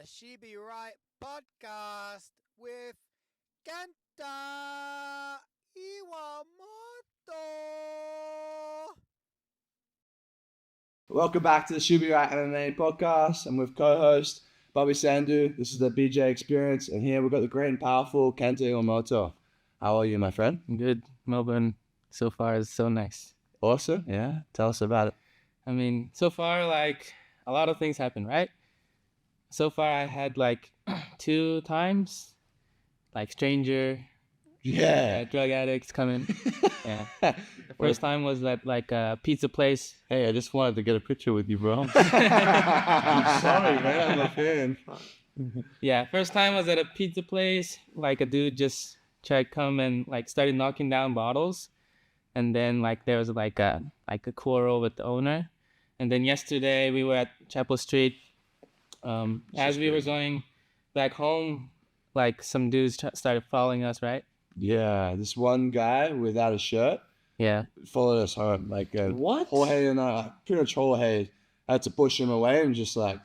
the CJI podcast with Kenta Iwamoto. Welcome back to the CJI MMA podcast. I'm with co-host Bobby Sandu. This is the BJ Experience, and here we've got the great and powerful Kenta Iwamoto. How are you, my friend? Good. Melbourne so far is so nice. Awesome. Yeah. Tell us about it. I mean, so far, like, a lot of things happen, right? So far, I had, like, 2 times, like, stranger, Yeah. drug addicts coming. Yeah. The first time was at, like, a pizza place. Hey, I just wanted to get a picture with you, bro. I'm sorry, man. I'm a fan. Yeah, first time was at a pizza place. Like, a dude just tried to come and, like, started knocking down bottles. And then, like, there was, like a quarrel with the owner. And then yesterday, we were at Chapel Street. As we were going back home, like, some dudes started following us, right? Yeah, this one guy without a shirt Yeah. followed us home. Like, What? Jorge and I, pretty much Jorge had to push him away and just, like,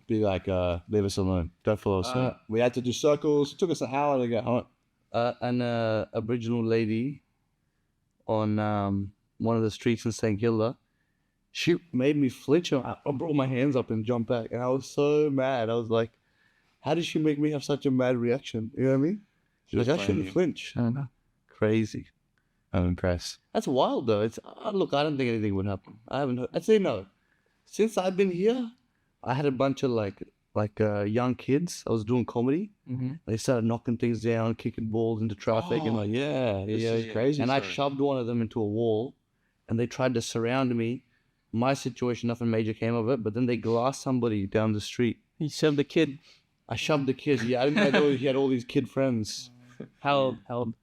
be like, leave us alone. Don't follow us home. We had to do circles. It took us an hour to get home. An Aboriginal lady on one of the streets in St. Kilda, she made me flinch. I brought my hands up and jumped back, and I was so mad. I was like, how did she make me have such a mad reaction? You know what I mean? She was Like, I playing shouldn't you. flinch. I don't know. Crazy. I'm impressed. That's wild, though. It's look, I don't think anything would happen. I haven't heard. I'd say no. Since I've been here, I had a bunch of like young kids. I was doing comedy. Mm-hmm. They started knocking things down, kicking balls into traffic, and like, Yeah, This yeah, is it's crazy. and I story. shoved one of them into a wall, and they tried to surround me. My situation, nothing major came of it, but then they glassed somebody down the street. He shoved the kid. I shoved the kid. Yeah, I didn't know he had all these kid friends. How old?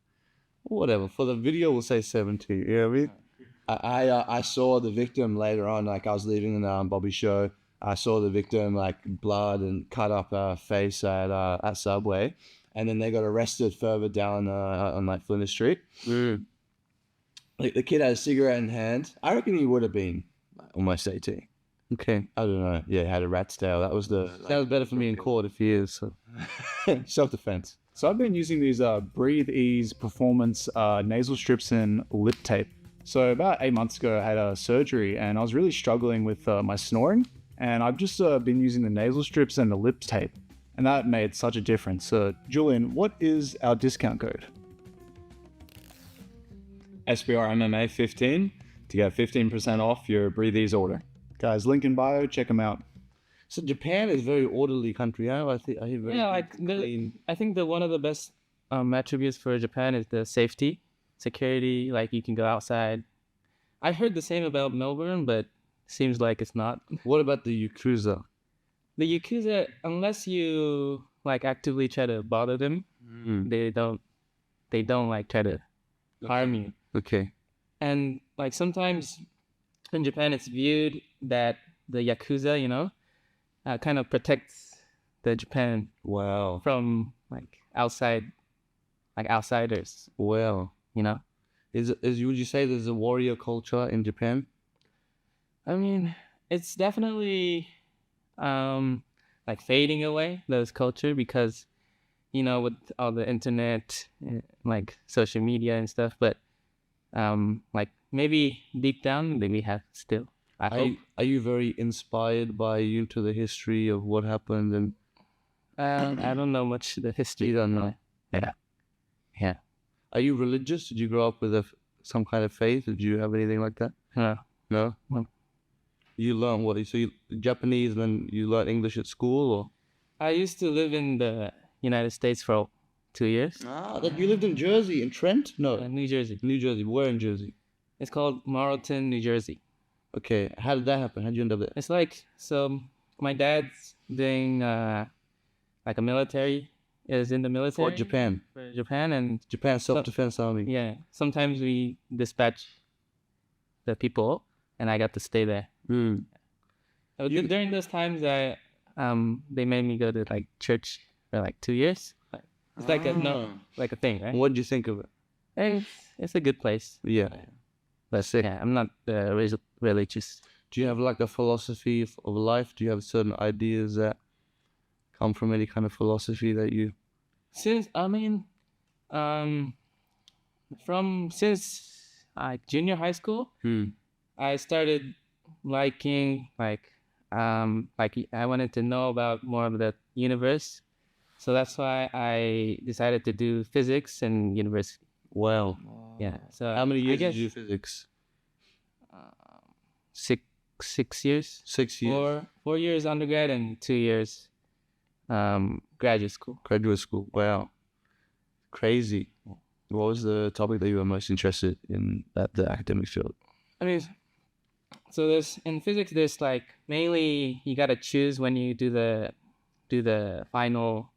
Whatever. For the video, we'll say 17. You know what I mean? I saw the victim later on. Like, I was leaving the Bobby show. I saw the victim, like, blood and cut up face at Subway, and then they got arrested further down on like Flinders Street. Like, the kid had a cigarette in hand. I reckon he would have been like, almost 18. Okay. I don't know. Yeah, he had a rat's tail. That was the Sounds better for me in court if he is. So. self-defense. So I've been using these Breathe Ease Performance nasal strips and lip tape. So about 8 months ago, I had a surgery and I was really struggling with my snoring. And I've just been using the nasal strips and the lip tape. And that made such a difference. Julian, what is our discount code? SBR MMA 15 to get 15% off your Breathe Ease order. Guys, link in bio, check them out. So Japan is a very orderly country. I hear very Yeah, like, clean. I think one of the best attributes for Japan is the safety, security. Like, you can go outside. I heard the same about Melbourne, but seems like it's not. What about the Yakuza? The Yakuza, unless you, like, actively try to bother them, they don't like try to harm you. Okay. And, like, sometimes in Japan it's viewed that the Yakuza, you know, kind of protects the Japan Wow. from, like, outsiders, Well, you know? would you say there's a warrior culture in Japan? I mean, it's definitely like fading away, those culture, because, you know, with all the internet, like social media and stuff, but like maybe deep down they we have still. I hope. Are you very inspired by into the history of what happened and I don't know much the history. you don't know? Yeah. Are you religious? Did you grow up with some kind of faith? Did you have anything like that? No. No. No. You learn what? So you Japanese, and then you learn English at school, or? I used to live in the United States for 2 years. That you lived in Jersey, in Trent? No, New Jersey. New Jersey. Where in Jersey? It's called Marlton, New Jersey. Okay, how did that happen? How did you end up there? It's like, so my dad's doing like a military, is in the military. For Japan. For Japan, and Japan Self-Defense Army. yeah, sometimes we dispatch the people, and I got to stay there. During those times, they made me go to like church for like 2 years. It's like like a thing, right? What did you think of it? It's a good place. Yeah. That's it. Yeah, I'm not religious. Do you have like a philosophy of life? Do you have certain ideas that come from any kind of philosophy that you? Since since junior high school, I started liking like I wanted to know about more of the universe, so that's why I decided to do physics in university. Wow. Yeah. So How many I years guess did you do physics? 6 years. 6 years. 4 years undergrad and 2 years graduate school. Graduate school. Wow. Crazy. What was the topic that you were most interested in at the academic field? I mean, so in physics there's like mainly you gotta choose when you do the final.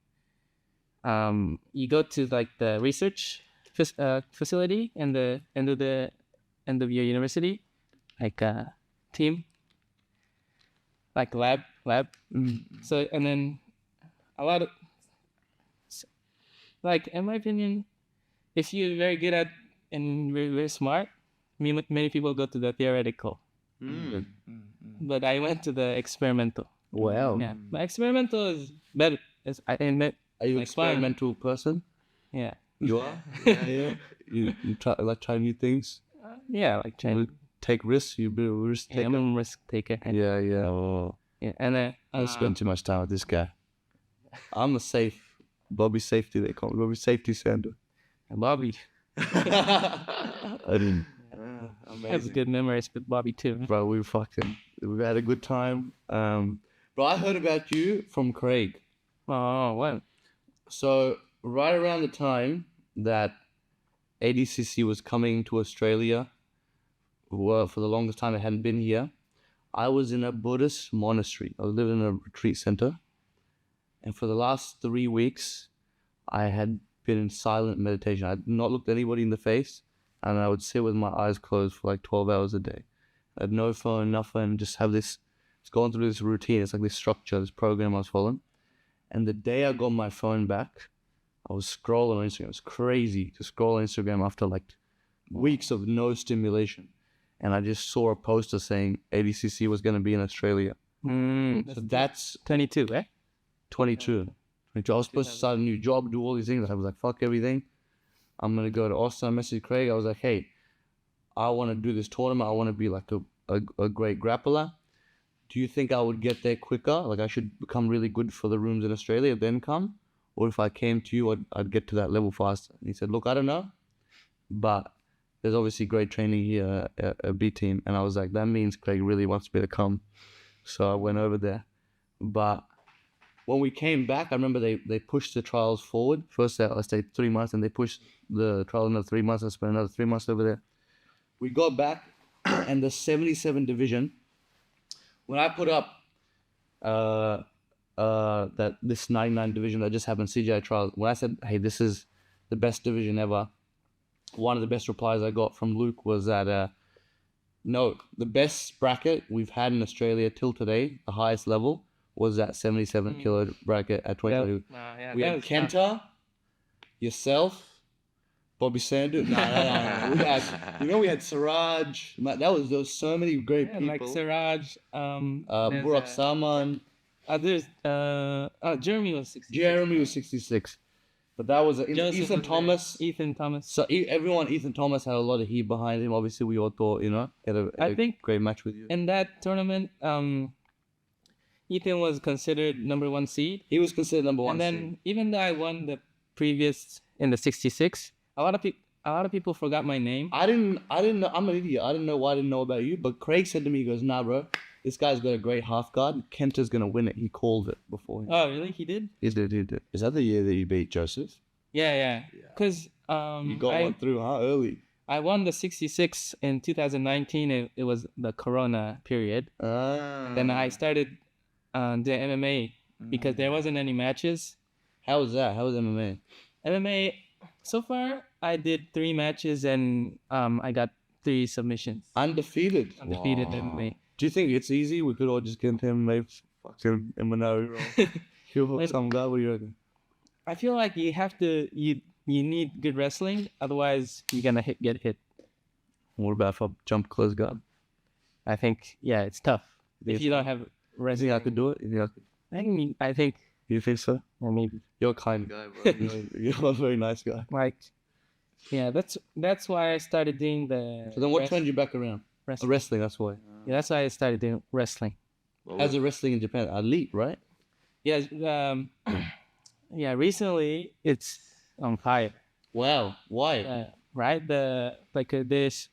You go to like the research facility and the end of your university, like a team, like lab. So and then a lot of like in my opinion, if you're very good at and very, very smart, many people go to the theoretical. But I went to the experimental. Wow. Yeah, but experimental is better. I think that Are you an like fun. experimental person? Yeah, You are? Yeah. You try new things? yeah, like You China. take risks? You be a risk Yeah, taker? I'm a risk taker. Yeah. Oh. Yeah, and then I spend too much time with this guy. I'm the Bobby Safety, they call me. Bobby Safety Sander. Bobby. I didn't. I have good memories with Bobby too. Bro, we've had a good time. Bro, I heard about you from Craig. Oh, what? So right around the time that ADCC was coming to Australia, well, for the longest time it hadn't been here, I was in a Buddhist monastery. I was living in a retreat center. And for the last 3 weeks, I had been in silent meditation. I had not looked anybody in the face, and I would sit with my eyes closed for like 12 hours a day. I had no phone, nothing, just have this, it's going through this routine. It's like this structure, this program I was following. And the day I got my phone back, I was scrolling on Instagram. It was crazy to scroll on Instagram after like weeks of no stimulation. And I just saw a poster saying ADCC was going to be in Australia. So that's 22, eh? 22. I was supposed to start a new job, do all these things. I was like, fuck everything. I'm going to go to Austin. I messaged Craig. I was like, hey, I want to do this tournament. I want to be like a great grappler. Do you think I would get there quicker? Like I should become really good for the rooms in Australia, then come? Or if I came to you, I'd get to that level faster. And he said, look, I don't know. But there's obviously great training here at B team. And I was like, that means Craig really wants me to come. So I went over there. But when we came back, I remember they pushed the trials forward. First, I stayed 3 months, and they pushed the trial another 3 months. I spent another 3 months over there. We got back, and the 77 division, when I put up that this 99 division that just happened, CJI trials, when I said, hey, this is the best division ever, one of the best replies I got from Luke was that, no, the best bracket we've had in Australia till today, the highest level, was that 77 kilo bracket at 2022. We had Kenta, yourself, Bobby Sanders. No. We had Siraj. There was so many great people. Like Siraj. Burak Salman. Jeremy was 66. Jeremy was 66. But that was Ethan Thomas. Ethan Thomas. So Ethan Thomas had a lot of heat behind him. Obviously, we all thought, had a great match with you. In that tournament, Ethan was considered number 1 seed. He was considered number 1 seed. And then even though I won the previous in the 66, a lot of people forgot my name. I didn't know. I'm an idiot. I didn't know why I didn't know about you. But Craig said to me, he goes, nah, bro, this guy's got a great half guard. Kenta's going to win it. He called it before him. Oh, really? He did? He did. Is that the year that you beat Joseph? Yeah. Because you got one through, huh? Early. I won the 66 in 2019. It was the Corona period. Then I started the MMA because there wasn't any matches. How was that? How was MMA? MMA, so far I did 3 matches and I got 3 submissions. Undefeated MMA. Do you think it's easy? We could all just get into MMA, fucking MMA roll. He'll hook some guy. What do you reckon? I feel like you have to. You need good wrestling, otherwise you're gonna get hit. What about if I jump close guard? I think it's tough if you don't have wrestling. You think I could do it? I think You think so? or maybe You're a kind guy, bro. You're a very nice guy. like yeah. That's why I started doing the. So then what turned you back around? Wrestling. Wrestling, that's why. Yeah, that's why I started doing wrestling. As a wrestling in Japan, elite, right? Yeah, yeah. Recently, it's on fire. Wow. Why? Right? There's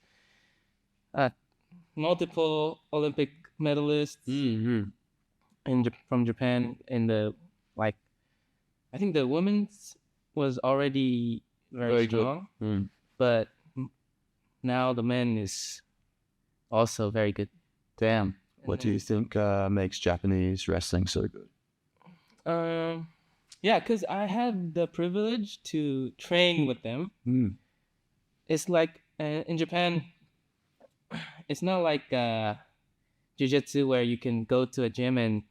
multiple Olympic medalists Mm-hmm. from Japan in the like. I think the women's was already very good. strong, Mm. but now the men is also very good. Damn. What do you think makes Japanese wrestling so good? Yeah, because I had the privilege to train with them. Mm. It's like in Japan, it's not like jiu-jitsu where you can go to a gym and,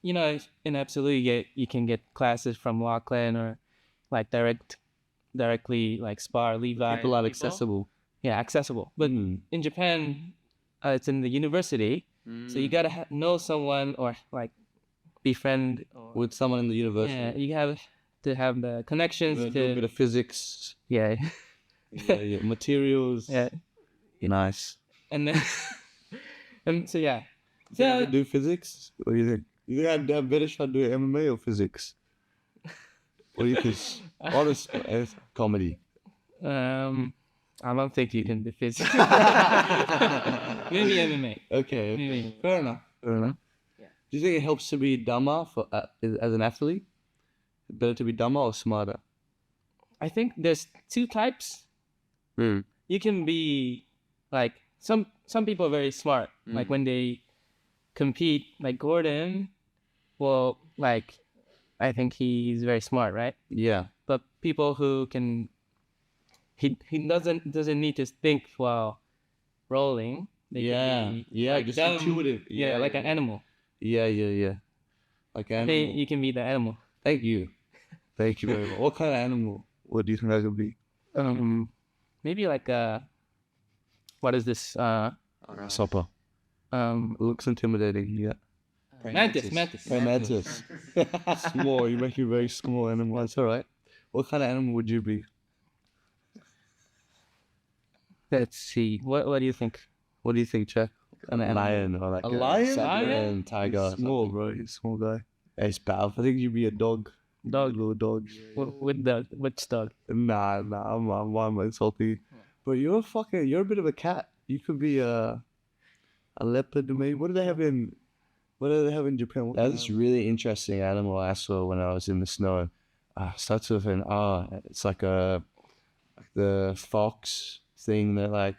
you know, in Absolute you can get classes from Lachlan or like directly like spar Levi. People are accessible. Yeah, accessible. But Mm. in Japan, it's in the university, so you gotta know someone or like befriend or With someone in the university. yeah, you have to have the connections A little bit to of physics. yeah, Yeah, materials. yeah, Nice. and then and so yeah, Yeah. so Do physics? What do you think? You think I'd have better shot doing MMA or physics? What do you think? Honest comedy. I don't think you can do physics. Maybe MMA. Okay. Maybe. Fair enough. Fair enough. Yeah. Do you think it helps to be dumber for as an athlete? Better to be dumber or smarter? I think there's two types. Mm. You can be like some people are very smart. Like when they compete, like Gordon, well, like I think he's very smart, right? Yeah. But people who can he doesn't need to think while rolling. They can be, Yeah. like, Just dumb. intuitive. Yeah, like an animal. Yeah. Like I animal. think you can be the animal. Thank you. Thank you very much. What kind of animal? What do you think I could be? Maybe like what is this? Grasshopper. Looks intimidating. Yeah. Mantis. Mantis. Small. You make me very small animal. That's all right. What kind of animal would you be? Let's see. What do you think? What do you think, Jack? An lion or like A lion? lion, tiger. He's small, bro. He's a small guy. It's powerful. I think you'd be a dog. Dog. Little dog. Which dog? Nah. I'm insulting. But you're a bit of a cat. You could be a leopard, maybe. What do they have in Japan? What That's this really interesting animal I saw when I was in the snow. Starts with an R. It's like the fox thing that like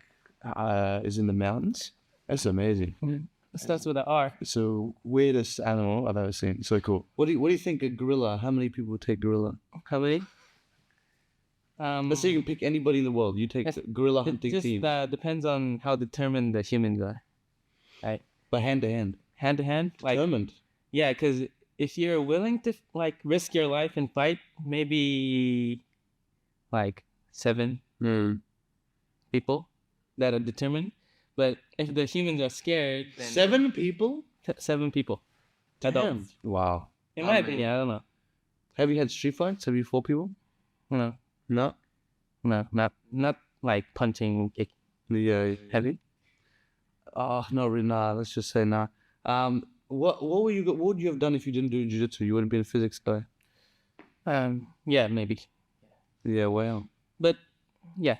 is in the mountains. That's amazing. It starts with an R. It's the weirdest animal I've ever seen. So cool. What do you think a gorilla? How many people would take gorilla? How many? Let's say you can pick anybody in the world. You take Yes, the gorilla It hunting just team. depends on how determined the humans are. Right? But hand to hand. Hand to hand, like Determined. yeah, because if you're willing to like risk your life and fight, maybe like 7 people that are determined. But if the humans are scared, then 7 people? 7 people. Damn. Adults. Wow. In my opinion, I don't know. Have you had street fights? Have you fought people? No, No. not like punching. Yeah. Have you? Oh no, really, nah. Let's just say nah. What would you have done if you didn't do jiu-jitsu? You wouldn't be a physics guy. Yeah, maybe. Yeah, wow. But yeah,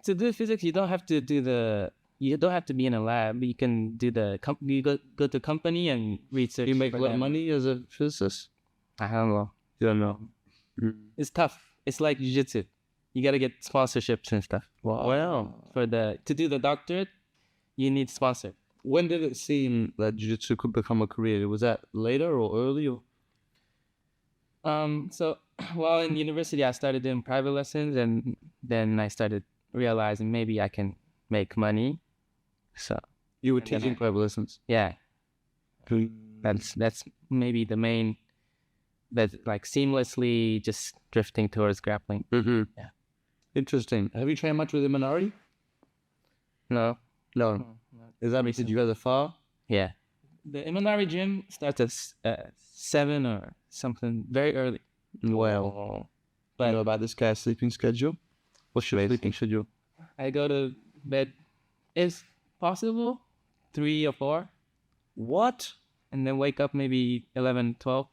to do physics, you don't have to be in a lab. You can do you go to company and research. You make a for lot of them. money as a physicist? I don't know. You don't know. It's tough. It's like jiu-jitsu. You gotta get sponsorships and stuff. Wow. To do the doctorate, you need sponsor. When did it seem that jiu-jitsu could become a career? Was that later or early? Or? So while in university, I started doing private lessons, and then I started realizing maybe I can make money. So You were And then teaching private lessons. yeah, that's maybe the main. That's like seamlessly just drifting towards grappling. Mm-hmm. Yeah. Interesting. Have you trained much with Imanari? No. No. Is that because you guys are far? Yeah. the Imanari gym starts at 7 or something very early. Well, But you know about this guy's sleeping schedule? What's your sleeping schedule? I go to bed, if possible, 3 or 4, What? and then wake up maybe 11, 12.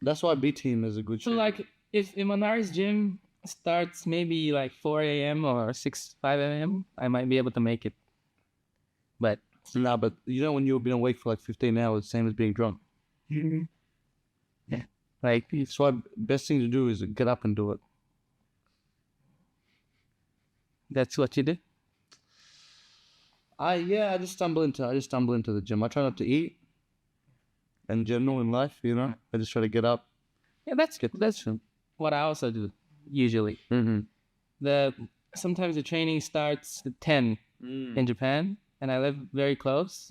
That's why B team is a good So show. like if Imanari's gym starts maybe like 4 a.m. or 5 a.m., I might be able to make it. But Nah, but you know when you've been awake for like 15 hours, same as being drunk. yeah, like That's why best thing to do is get up and do it. that's what you do. I just stumble into the gym. I try not to eat. In general in life, you know, I just try to get up. Yeah, that's what I also do usually. Mm-hmm. Sometimes the training starts at 10 in Japan, and I live very close.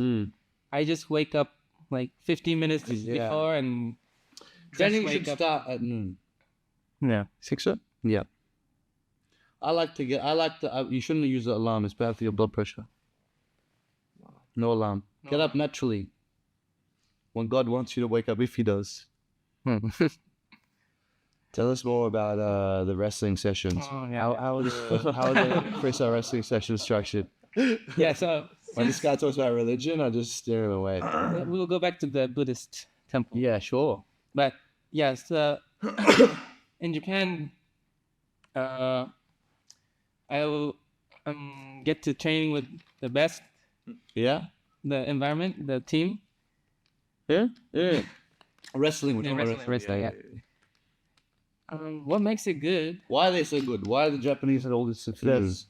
I just wake up like 15 minutes before and Training wake should up. start at noon. Yeah. 6 o'clock? Yeah. You shouldn't use the alarm. It's bad for your blood pressure. No alarm. Get up naturally. When God wants you to wake up, if He does. Tell us more about the wrestling sessions. Oh, yeah. How are the freestyle wrestling sessions structured? Yeah, so When this guy talks about religion, I just steer him away. we'll go back to the Buddhist temple. Yeah, sure. But yeah, so in Japan, I will get to training with the best, Yeah? the environment, the team. Yeah? Yeah. Wrestling, we're talking about Wrestling, yeah. What makes it good? Why are they so good? Why are the Japanese had all this success?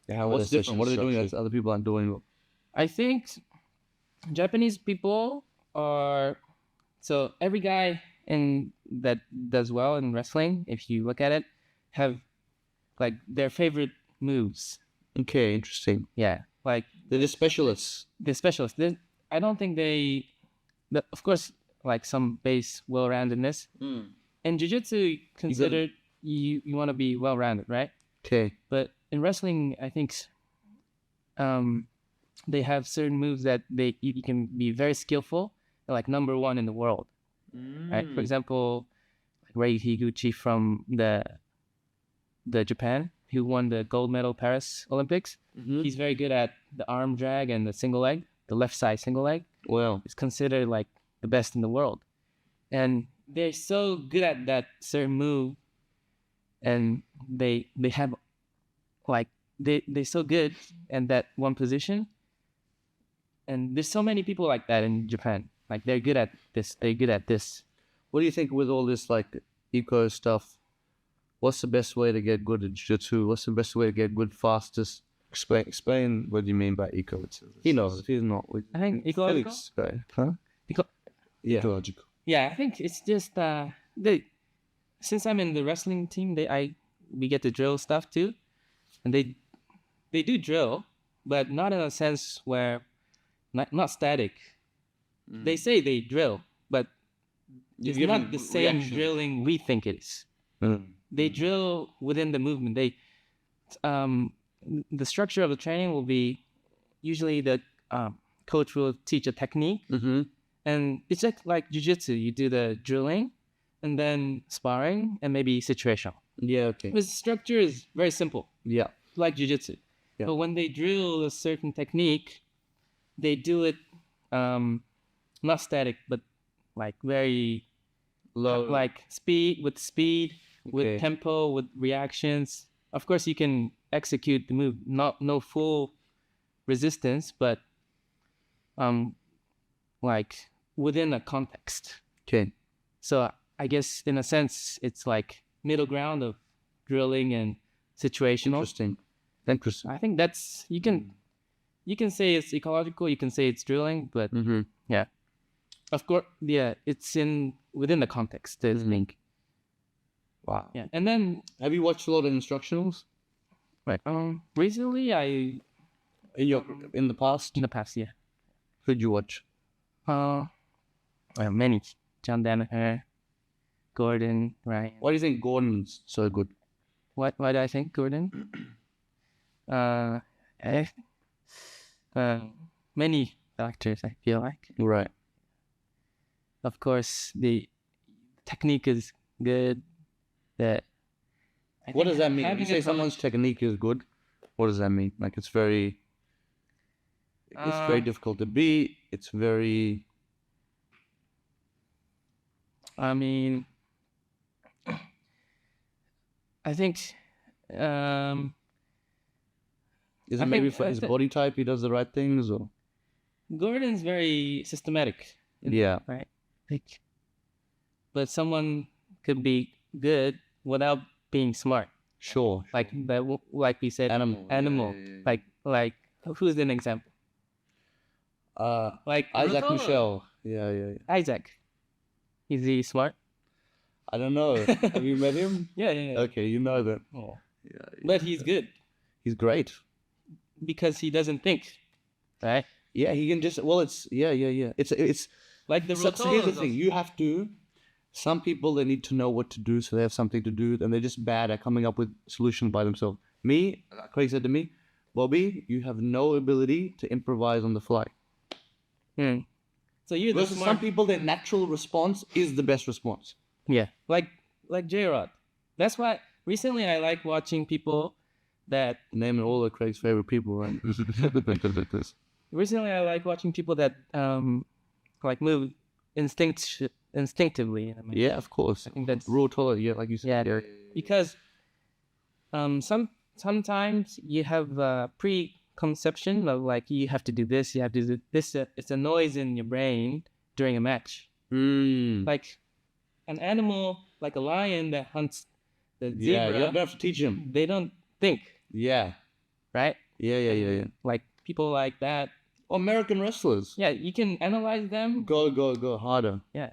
Yeah, what's different? What are they doing that other people aren't doing? I think Japanese people are, so every guy that does well in wrestling, if you look at it, have like their favorite moves. Okay, interesting. Yeah, like They're just specialists. the specialists. I don't think of course, like some base well-roundedness. In jiu-jitsu, considered you want to be well-rounded, right? Okay. But in wrestling, I think they have certain moves that you can be very skillful, like number one in the world, right? For example, like Rei Higuchi from the Japan, who won the gold medal Paris Olympics. He's very good at the arm drag and the single leg, the left side single leg. Well, It's considered like the best in the world, and they're so good at that certain move, and they have like they're so good in that one position, and there's so many people like that in Japan. Like they're good at this. They're good at this. what do you think with all this like eco stuff? What's the best way to get good at jiu-jitsu? What's the best way to get good fastest? Explain what you mean by eco. He knows. If he's not, I think ecological. Felix guy, huh? Yeah. Ecological. Yeah, I think it's just since I'm in the wrestling team, we get to drill stuff too, and they do drill, but not in a sense where not static. They say they drill, but it's not the same drilling we think it is. They drill within the movement. The structure of the training will be usually the coach will teach a technique, and it's like jiu-jitsu. You do the drilling, and then sparring, and maybe situational. Yeah, okay. The structure is very simple, Yeah. like jiu-jitsu. Yeah. But when they drill a certain technique, they do it not static, but like very Low. like speed, Okay. with tempo, with reactions. Of course, you can execute the move, no full resistance, but like within a context. Okay. So I guess in a sense, it's like middle ground of drilling and situational. Interesting. I think that's you can say it's ecological, you can say it's drilling, but yeah, of course, yeah, it's within the context. There's link. Wow. Yeah, and then Have you watched a lot of instructionals right. Recently, in the past? in the past, yeah. Who'd you watch? Well, many. John Danaher, Gordon, Ryan. Why do you think Gordon's so good? Why do I think Gordon? Many doctors, I feel like. Right. Of course, the technique is good. That What does that mean? When having you say a someone's technique is good, what does that mean? Like it's very difficult to beat. It's very I mean, I think is I it maybe think, for his body type he does the right things or Gordon's very systematic, yeah. right? Like, but someone could be good without being smart. Sure. Like that, like we said, Animal. animal. Yeah. Like who's an example? Like Isaac Ruto? Michelle. Yeah. Isaac. Is he smart? I don't know. Have you met him? Yeah. Okay, you know that. Oh. Yeah. But he's good He's great. because he doesn't think, right? Yeah, he can just it's yeah. It's Like the so here's the Rotolos thing, you have to some people they need to know what to do so they have something to do and they're just bad at coming up with solutions by themselves. Me, Craig said to me, Bobby, you have no ability to improvise on the fly. Hmm. So you're the Versus smart. some people their natural response is the best response. Yeah, like J-Rod. That's why recently I like watching people that Naming all of Craig's favorite people, right? recently I like watching people that like move instinctively. I mean, Yeah, of course. I think that's Raw toilet, yeah, like you said. yeah, because sometimes you have a preconception of like you have to do this, you have to do this. It's a noise in your brain during a match. Like an animal, like a lion that hunts the zebra. Yeah, you don't have to teach him. They don't think, Yeah. right? Yeah. Like people like that. Or American wrestlers. Yeah, you can analyze them. Go harder. Yeah.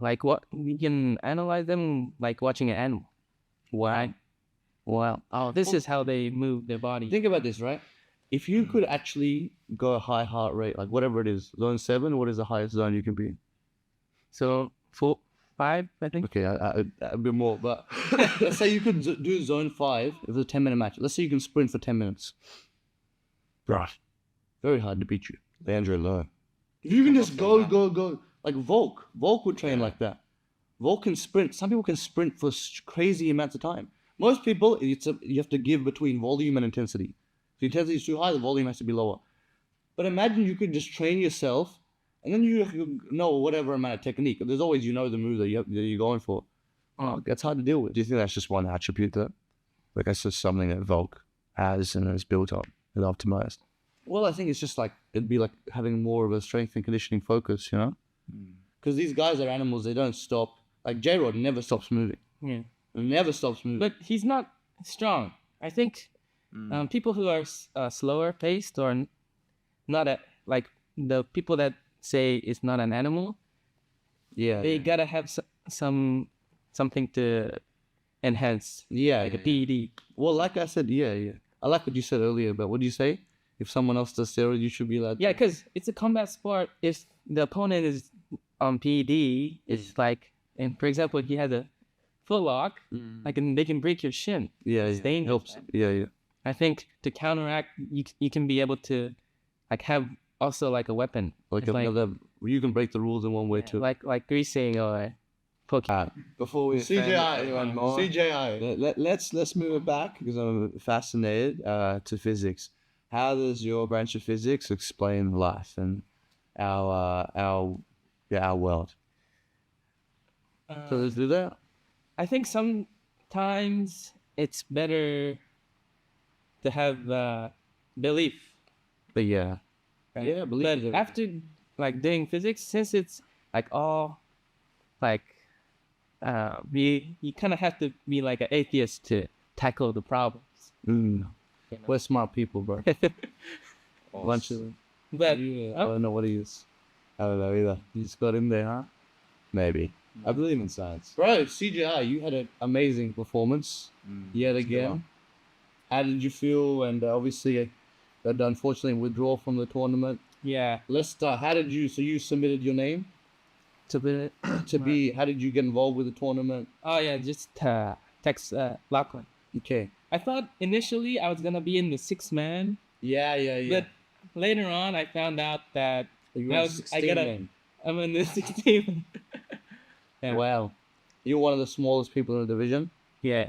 Like what you can analyze them like watching an animal. Wow. Wow. Oh, this is how they move their body. Think about this, right? If you could actually go a high heart rate, like whatever it is, zone 7, what is the highest zone you can be? So 4, 5, I think. Okay, a bit more, but let's say you could do zone 5 if it's a 10-minute match. Let's say you can sprint for 10 minutes. Right. Very hard to beat you. Leandro Lowe. If you can just go. Like Volk would train like that. Volk can sprint. Some people can sprint for crazy amounts of time. Most people, you have to give between volume and intensity. If the intensity is too high, the volume has to be lower. But imagine you could just train yourself, and then you know whatever amount of technique. There's always the move that you're going for. Oh, that's hard to deal with. Do you think that's just one attribute that, like that's just something that Volk has and is built up and optimized? Well, I think it's just like it'd be like having more of a strength and conditioning focus, you know? Because these guys are animals; they don't stop. Like J-Rod never stops moving. Yeah. Never stops moving. But he's not strong. I think people who are slower paced or not like the people that say it's not an animal. Yeah. They gotta have something to enhance. Yeah. Like a PED. Well, like I said, yeah. I like what you said earlier, but what do you say? If someone else does steroids, you should be like... Yeah, because it's a combat sport. If the opponent is on PED, it's like, and for example, he has a foot lock, like, and they can break your shin. Yeah, it's dangerous. Helps. Right? Yeah. I think to counteract, you can be able to, like, have also like a weapon. Like you can break the rules in one way too. Like greasing or poking. Before we offend anyone more, CJI. let's move it back because I'm fascinated to physics. How does your branch of physics explain life and our world? So let's do that. I think sometimes it's better to have belief. But yeah. Right? Yeah, belief. But after like doing physics, since it's like all like you kind of have to be like an atheist to tackle the problems. You know? We're smart people, bro. Bunch of them. But I don't know what he is. I don't know either. You just got in there, huh? Maybe. I believe in science. Bro, CJI, you had an amazing performance yet again. How did you feel? And obviously, that unfortunately withdraw from the tournament. yeah, Let's start. How did you? So you submitted your name to be to be. How did you get involved with the tournament? Oh yeah, just text Lachlan. Okay. I thought initially I was gonna be in the 6-man, Yeah. but later on, I found out that You I were was, 16 I got a, then. I'm in the 16. Yeah. Wow. You're one of the smallest people in the division, Yeah.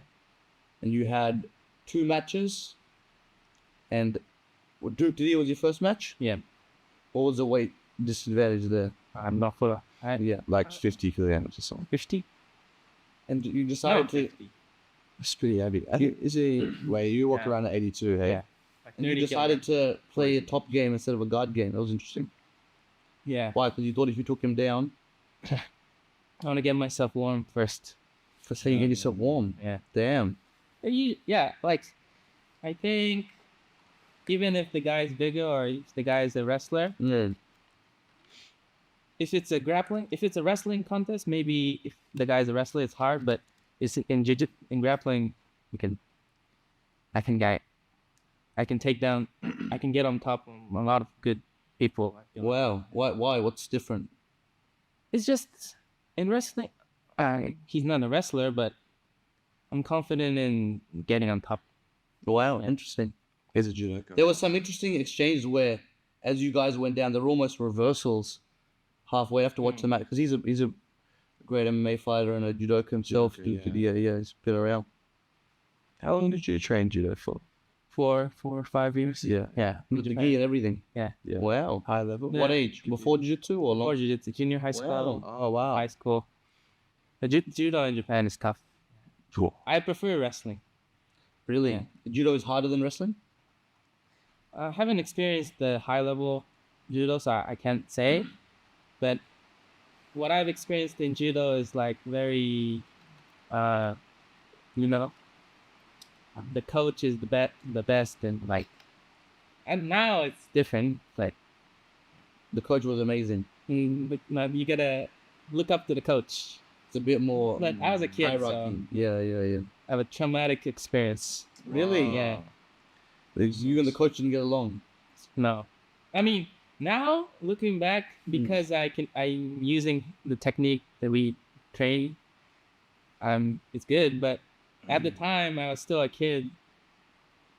and you had 2 matches. And Duke, did you was your first match? Yeah. What was the weight disadvantage there? I'm not for Yeah. Like 50 kilograms or something. 50. And you No, decided to. 50. It's pretty heavy. Is it? Wait, you walk Yeah. around at 82, hey? Yeah. Like And you 30 decided kilograms. to play a top game instead of a guard game. That was interesting. Yeah. Why? Because you thought if you took him down, I want to get myself warm first. that's how you get yourself warm. Yeah. Damn. Yeah, like, I think even if the guy's bigger or if the guy is a wrestler, Yeah. if it's a wrestling contest, maybe if the guy's a wrestler, it's hard. But it's in grappling, I can take down, I can get on top of a lot of good people. I feel. Wow. Why? What's different? It's just in wrestling, he's not a wrestler, but I'm confident in getting on top. Wow. Interesting. He's a judoka. There was some interesting exchanges where, as you guys went down, there were almost reversals halfway after watching the match, because he's a great MMA fighter and a judoka himself. Judoka, Yeah, he's been around. How long did you train judo for? 4 or 5 years. Yeah. Yeah. With the gi and everything. Yeah. Yeah. Wow. High level? Yeah. What age? Before jiu-jitsu or Or long? jiu-jitsu, junior high school, Oh wow. high school. The judo in Japan is tough. Cool. I prefer wrestling. Really? Yeah. Judo is harder than wrestling? I haven't experienced the high level judo, so I can't say. But what I've experienced in judo is like very, you know, the coach is the best, and like, and now it's different. Like, The coach was amazing. but now you gotta look up to the coach. It's a bit more But I was a kid, so hierarchy. Yeah. I have a traumatic experience. Really? Yeah. You and the coach didn't get along. No, I mean now looking back, because I'm using the technique that we train. It's good, but at the time I was still a kid.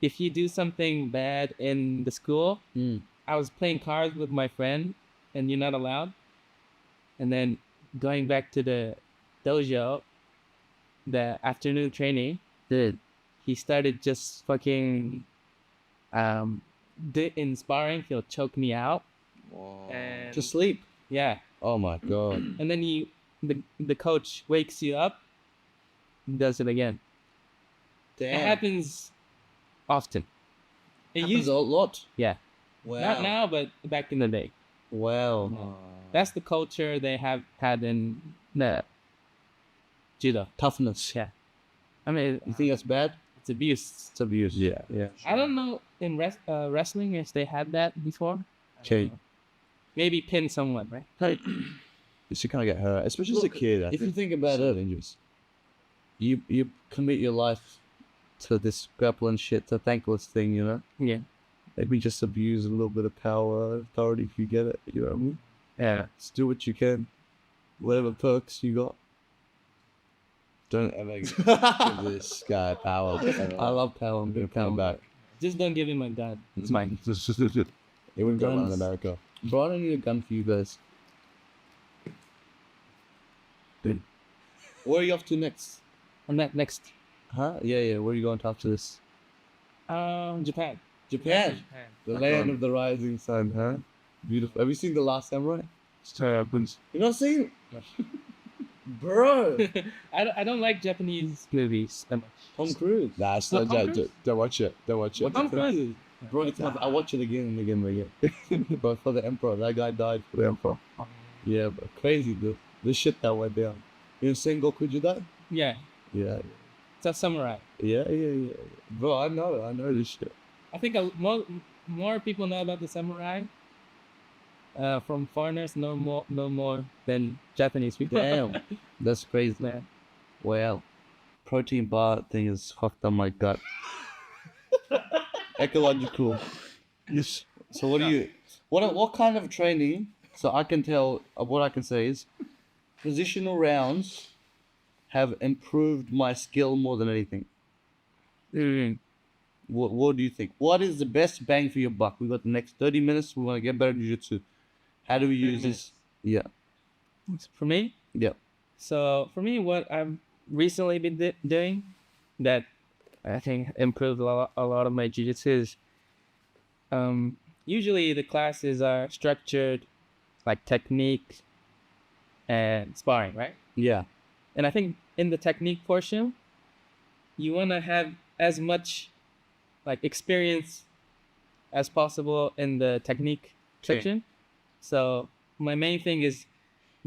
If you do something bad in the school, I was playing cards with my friend, and you're not allowed. And then going back to the dojo, the afternoon training, he started just fucking in sparring, he'll choke me out. And To sleep. yeah, Oh my god. and then the coach wakes you up and does it again. Damn. It happens often. It Happens used, a lot. yeah, Wow. not now, but back in the day. Wow. That's the culture they have had in the judo. Toughness. Yeah, I mean You think that's bad? it's abuse. It's abuse. Yeah. Yeah. I don't know in wrestling if they had that before. Okay. Maybe pin someone, right? Hey, You kind of get hurt, especially as a Look, kid. I if you think. think about So it, dangerous. you commit your life to this grappling shit. It's a thankless thing, you know. Yeah. Maybe just abuse a little bit of power, authority if you get it. You know what I mean? Yeah. Just do what you can. Whatever perks you got. Don't ever give this guy power. I love power. I'm gonna Come back. Just don't give him a gun. It's mine. It wouldn't go around in Guns. America. Bro, I don't need a gun for you guys. Where are you off to next? On that next, Huh? Yeah. Where are you going to after this? Japan. Japan. The land of the rising sun, huh? Beautiful. Have you seen The Last Samurai? You not seen it? Bro! I don't like Japanese movies that much. Tom Cruise. Nah, it's What, not. Tom Cruise? Don't watch it. Don't watch it. Tom Cruise. Bro, it's I watch it again and again and again. But for the Emperor, that guy died for the Emperor. Yeah, but crazy, the shit that went down. You know Sengoku Jidai? Yeah, Yeah. it's a samurai. Yeah. Bro, I know this shit. I think more people know about the samurai from foreigners know more than Japanese people. Damn. That's crazy. Yeah. Well, protein bar thing is fucked up my gut. Ecological. Yes. So what kind of training? So I can tell what I can say is positional rounds have improved my skill more than anything. Mm. What do you think? What is the best bang for your buck? We got the next 30 minutes. We want to get better at jiu-jitsu. How do we use this? Yeah. For me, Yeah. so for me, what I've recently been doing that I think improved a lot of my jiu-jitsu is usually the classes are structured like technique and sparring, right? Yeah. And I think in the technique portion, you want to have as much like experience as possible in the technique section. So my main thing is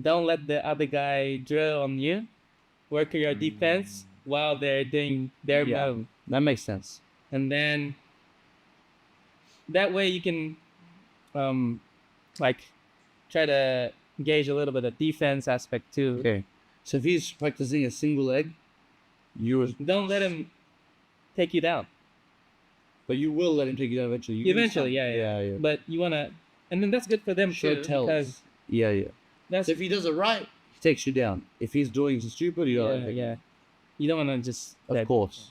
don't let the other guy drill on you. Work your defense while they're doing their move. That makes sense. And then that way you can like try to gauge a little bit of defense aspect too. Okay. So if he's practicing a single leg, Don't let him take you down. but you will let him take you down eventually. You Eventually, yeah. But you wanna, and then that's good for them Show too, tells. because Yeah. that's So if he does it right, he takes you down. If he's doing something stupid, you don't. yeah. You don't wanna just Of course.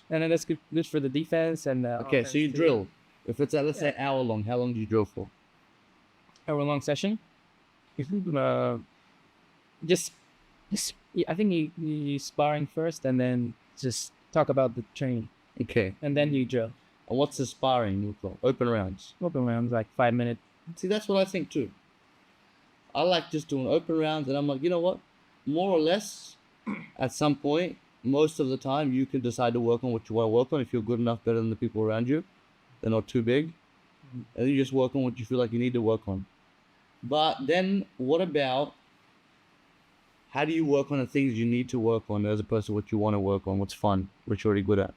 And then that's good for the defense and Okay, so you offense too. drill. If it's let's say hour long, how long do you drill for? Hour-long session. Just I think you sparring first and then just talk about the training Okay. and then you drill. And what's the sparring look like? Open rounds. Open rounds like 5 minutes. See, that's what I think too. I like just doing open rounds, and I'm like, you know what? More or less, at some point, most of the time, you can decide to work on what you want to work on. If you're good enough, better than the people around you, they're not too big, and you just work on what you feel like you need to work on. But then, what about how do you work on the things you need to work on as opposed to what you want to work on? What's fun, what you're already good at?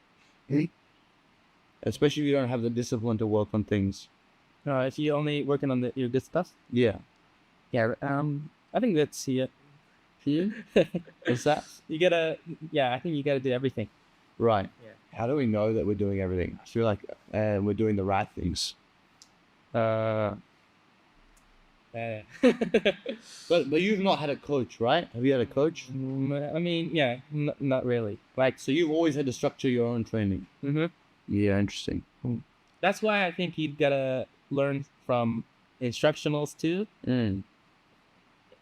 Especially if you don't have the discipline to work on things. If you only working on your good stuff. Yeah. Yeah. I think that's it. What's that? I think you gotta do everything. Right. Yeah. How do we know that we're doing everything? I feel like we're doing the right things. But you've not had a coach, right? Have you had a coach? I mean, yeah, not really. Like, So you've always had to structure your own training. Yeah, interesting. that's why I think you gotta learn from instructionals too.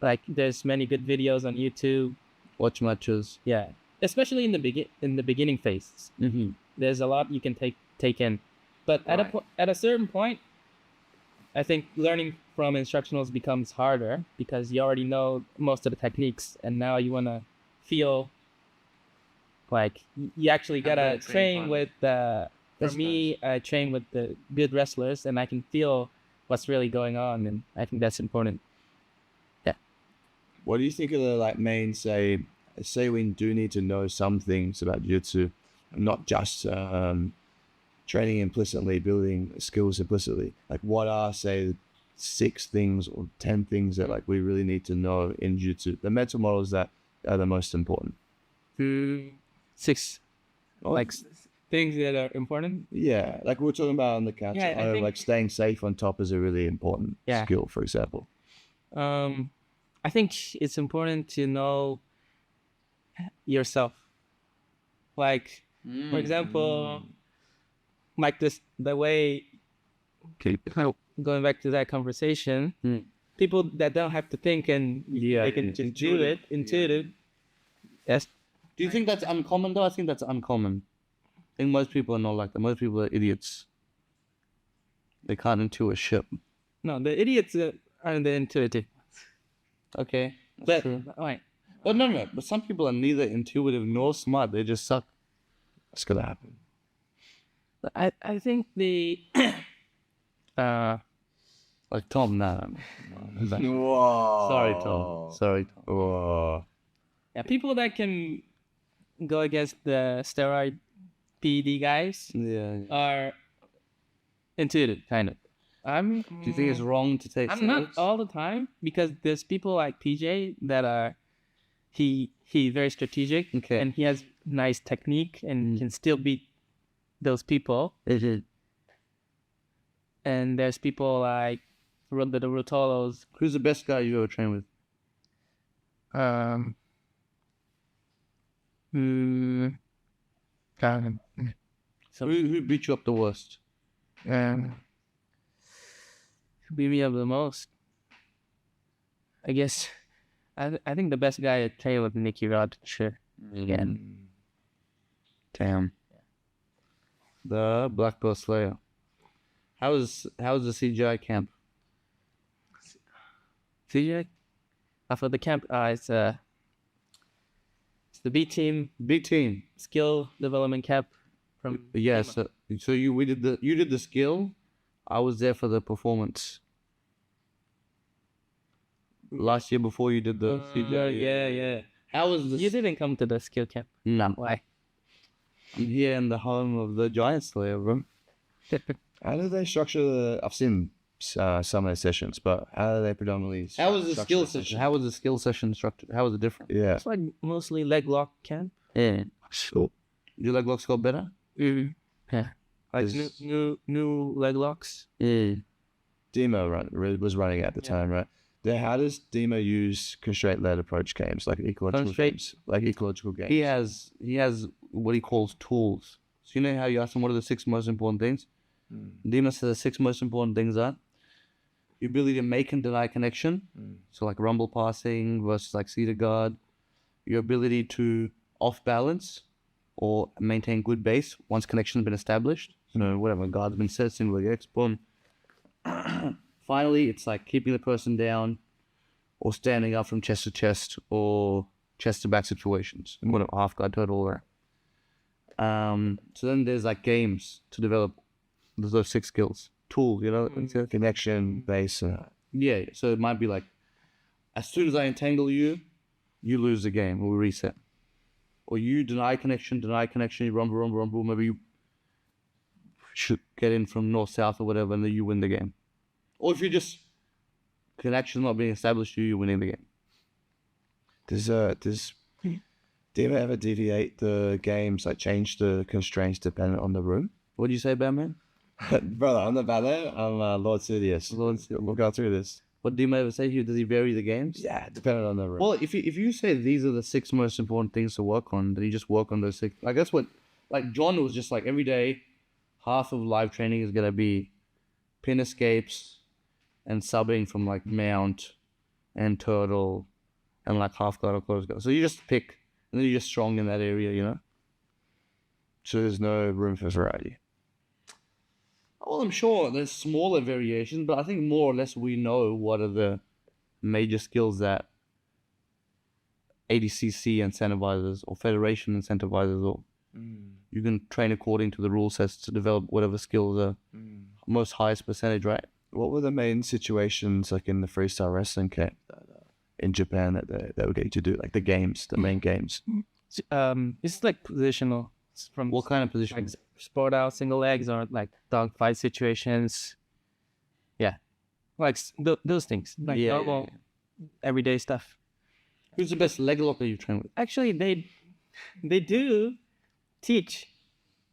Like, there's many good videos on YouTube. Watch matches. Yeah, especially in the beginning phase. There's a lot you can take in, but at a certain point, I think learning from instructionals becomes harder because you already know most of the techniques, and now you wanna feel like you actually gotta train with the. For me, I train with the good wrestlers, and I can feel what's really going on, and I think that's important. What do you think are the main say we do need to know some things about jiu-jitsu, not just training implicitly, building skills implicitly? Like, what are, say, 6 things or 10 things that we really need to know in jiu-jitsu? The mental models that are the most important. 6 things that are important. Yeah, like we were talking about on the couch. Yeah, I think- Staying safe on top is a really important skill, for example. I think it's important to know yourself. Like, for example, like the way, going back to that conversation, people that don't have to think and they can just do it, intuitive. Yes. Do you think that's uncommon though? I think that's uncommon. I think most people are not like that. Most people are idiots. They can't intuit shit. No, the idiots are the intuitive. Okay. But True. right. But no. But some people are neither intuitive nor smart. They just suck. That's gonna happen. I think the Like Tom, nah. Whoa. Sorry, Tom. Whoa. yeah, people that can go against the steroid PED guys Yeah. are intuitive, kind of. Do you think it's wrong to take I'm not steroids? all the time, because there's people like PJ that are he very strategic, Okay. and he has nice technique and can still beat those people. And there's people like the Rotolos. Who's the best guy you ever trained with? So Who beat you up the worst? who beat me up the most? I guess I think the best guy to train was Nicky Rod, sure. Yeah. Damn. The Black Belt Slayer. How's the CJI camp? CJ? For the camp, it's the B team Big team. skill development camp from Yes. So you did the skill. I was there for the performance. Last year before you did the CJI. yeah. How was the? You didn't come to the skill camp. No. Why? I'm here in the home of the Giant Slayer, bro. How do they structure the? I've seen some of the sessions, but how do they predominantly? How was the structure skill the session? How was the skill session structured? How was it different? Yeah. It's like mostly leg lock camp. Yeah. Your leg locks got better? Yeah. Like Is- new leg locks. Yeah. Demo was running at the time, right? Then how does Demo use constraint-led approach games like ecological Constraint- games? Like ecological games. He has what he calls tools. So you know how you asked him what are the 6 most important things? Dima says the 6 most important things are your ability to make and deny connection. So like rumble passing versus like cedar guard. Your ability to off balance or maintain good base once connection's been established. So whatever guard's been set, single leg X, boom. Finally, it's like keeping the person down or standing up from chest to chest or chest to back situations. And whatever, half guard, total, all that. So then there's like games to develop those 6 skills. Tools, you know? Connection, base. Yeah, so it might be like, as soon as I entangle you, you lose the game, or we reset. Or you deny connection, you rumble, maybe you should get in from north-south or whatever, and then you win the game. Or if you just, connection's not being established, you're winning the game. Does Demo ever deviate the games, like change the constraints dependent on the room? What do you say, Batman? Brother, I'm not Batman. I'm Lord Sidious. We'll go through this. What do you ever say here? Does he vary the games? Yeah, depending on the room. Well, if you say these are the 6 most important things to work on, then you just work on those 6. Like that's what, like John was just like every day, half of live training is gonna be pin escapes and subbing from like mount and turtle and like half guard or close guard. So you just pick and then you're just strong in that area, you know? So there's no room for variety. Well, I'm sure there's smaller variations, but I think more or less we know what are the major skills that ADCC incentivizes or Federation incentivizes, or you can train according to the rule sets to develop whatever skills are most highest percentage, right? What were the main situations like in the freestyle wrestling camp in Japan that they were getting to do, like the games, the main games? It's like positional. It's from What kind of position? like sport out single legs or like dog fight situations. Yeah, like those things, like Yeah, normal everyday stuff. Who's the best leg locker you train with? Actually, they do teach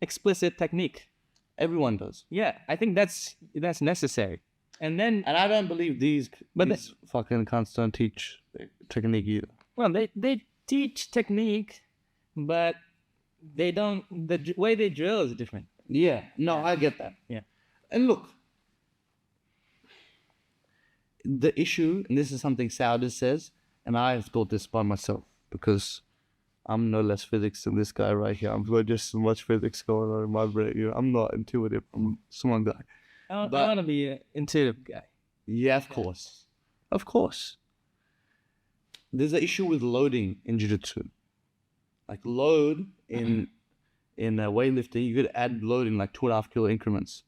explicit technique. Everyone does. Yeah, I think that's necessary. And then, And I don't believe these But fucking cunts don't teach technique either. well, they teach technique, but they don't. The way they drill is different. Yeah, no, I get that. Yeah. And look, the issue, and this is something Sauder says, and I have thought this by myself because I'm no less physics than this guy right here. I've got just so much physics going on in my brain. You know, I'm not intuitive. I'm a smart guy. I But- want to be an intuitive guy. Yeah, of course. Of course. There's an issue with loading in jiu-jitsu. Like load in weightlifting, you could add load in like 2.5 kilo increments.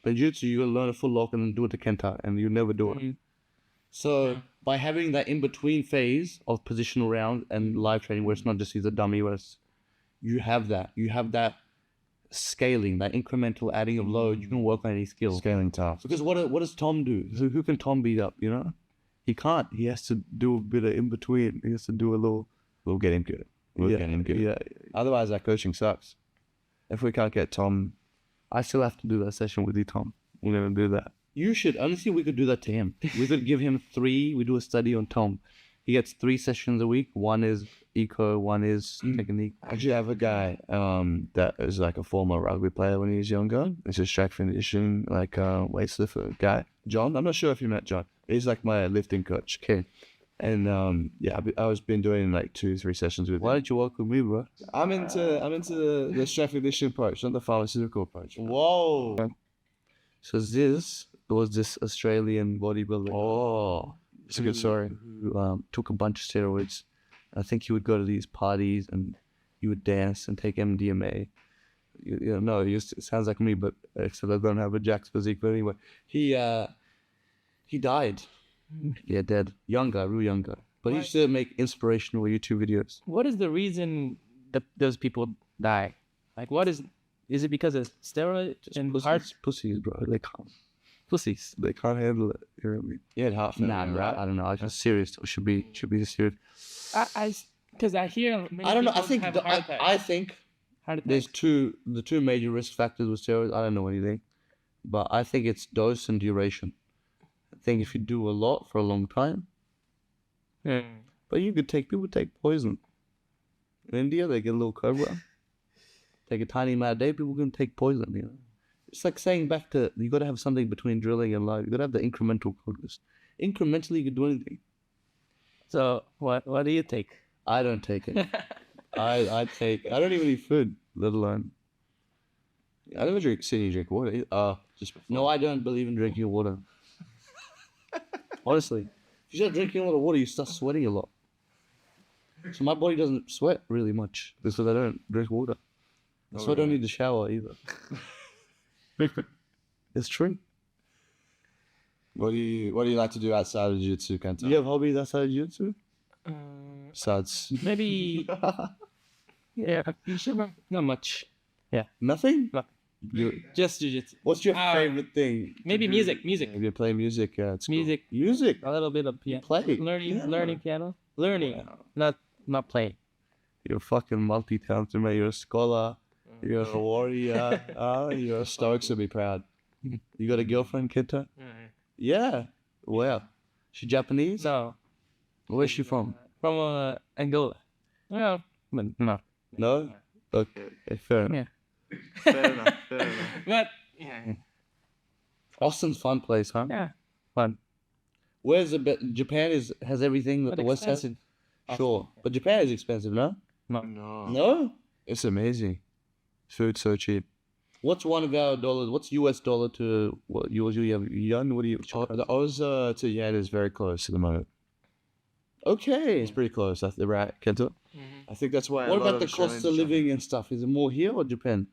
But in jiu-jitsu, you gotta learn a full lock and then do it to Kenta, and you never do it. So by having that in-between phase of positional round and live training, where it's not just he's a dummy, where it's, you have that scaling, that incremental adding of load. You can work on any skills. Scaling tasks. Because what does Tom do? Who can Tom beat up, you know? He can't. He has to do a bit of in between. He has to do a little. We'll get him good. We'll get him good. Yeah. Otherwise, our coaching sucks. If we can't get Tom, I still have to do that session with you, Tom. We'll never do that. You should. Honestly, we could do that to him. We could give him 3. We do a study on Tom. He gets 3 sessions a week. One is eco, one is technique. I actually have a guy that is like a former rugby player when he was younger. He's a strength and conditioning weightlifter guy. John, I'm not sure if you met John. He's like my lifting coach. Okay. And I was been doing like 2-3 sessions with Why him. don't you work with me, bro? I'm into the strength and conditioning approach, not the pharmaceutical approach. Whoa. So this was this Australian bodybuilder. Oh, it's a good story. Who took a bunch of steroids. I think he would go to these parties and he would dance and take MDMA. It sounds like me, but except I don't have a Jack's physique. But anyway, he died. Yeah, dead. Younger, real younger. But he used to make inspirational YouTube videos. What is the reason that those people die? Like, what is it because of steroids and heart? Pussies, bro. They can't. Pussies. They can't handle it. You know what I mean? Yeah, half an Nah, hour, right? I don't know. I just serious. It should be serious. Because I hear many I don't know. I people think have heart attacks. I think Heart there's attacks. the two major risk factors with steroids. I don't know anything, but I think it's dose and duration. I think if you do a lot for a long time, but people take poison. In India, they get a little cobra. Take a tiny amount a day, people can take poison. You know, it's like saying back to you got to have something between drilling and life. You got to have the incremental progress. Incrementally, you can do anything. So what do you take? I don't take it. I don't even eat food, let alone. I never drink water. No, I don't believe in drinking water. Honestly, if you start drinking a lot of water, you start sweating a lot. So my body doesn't sweat really much because I don't drink water. So I don't need to shower either. It's true. What do you like to do outside of jiu-jitsu, Kenta? Do you have hobbies outside of jiu-jitsu? Besides, Maybe. Yeah, not much. Nothing? Just jiu-jitsu. What's your favorite thing? Maybe music. if you play music, it's cool. Music. Music. A little bit of piano. Play. Learning piano. Learning, not play. You're fucking multi-talented, man. You're a scholar. You're a warrior. You're a Stoics would be proud. You got a girlfriend, Kenta? Yeah. Where? She Japanese? No, Where's she from? from Angola. Well, but no. No? Okay, fair enough. Yeah. Fair enough. But yeah, Austin's fun place, huh? yeah, fun. Where's the bit? Japan has everything that But the West has. expensive. Sure, but Japan is expensive, no? No. No. It's amazing. Food's so cheap. What's one of our dollars? What's US dollar to what? You have yuan? What do you? The Oz to yen is very close at the moment. Okay. It's pretty close. That's right, Kenta. I think that's why. What about the cost of living and stuff? Is it more here or Japan?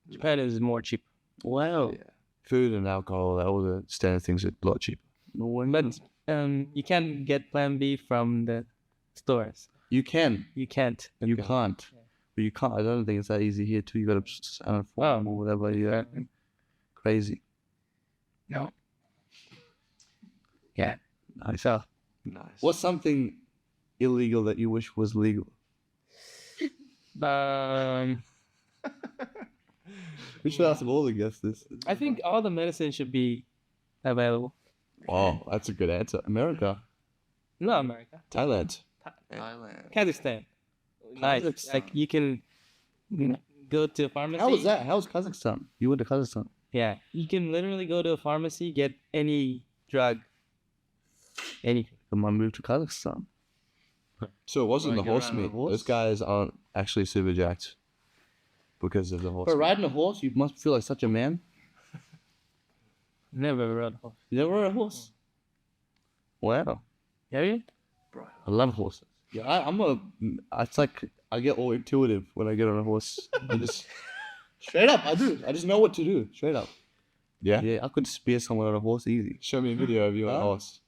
Japan is more cheap. Wow. Yeah. Food and alcohol, all the standard things are a lot cheaper. No wonder. But you can't get Plan B from the stores. You can. You can't. You can't. But you can't. I don't think it's that easy here too. You got to sign a form or whatever. Yeah. Crazy. No. Yeah. Nice. So Nice. What's something illegal that you wish was legal? We should ask all the guests this. I think all the medicine should be available. Wow, that's a good answer. America. Not America. Thailand. Kazakhstan. Nice. Kazakhstan. Like you can go to a pharmacy. How was that? How was Kazakhstan? You went to Kazakhstan. Yeah. You can literally go to a pharmacy, get any drug. Anything. Come on, move to Kazakhstan. So it wasn't the Right, you're horse on a meat. horse? Those guys aren't actually super jacked because of the horse But meat. riding a horse, you must feel like such a man. Never rode a horse. You never rode a horse? Wow. Have you? I love horses. Yeah, it's like I get all intuitive when I get on a horse. I just, straight up, I do. I just know what to do, straight up. Yeah? Yeah, I could spear someone on a horse easy. Show me a video of you on a Huh? horse.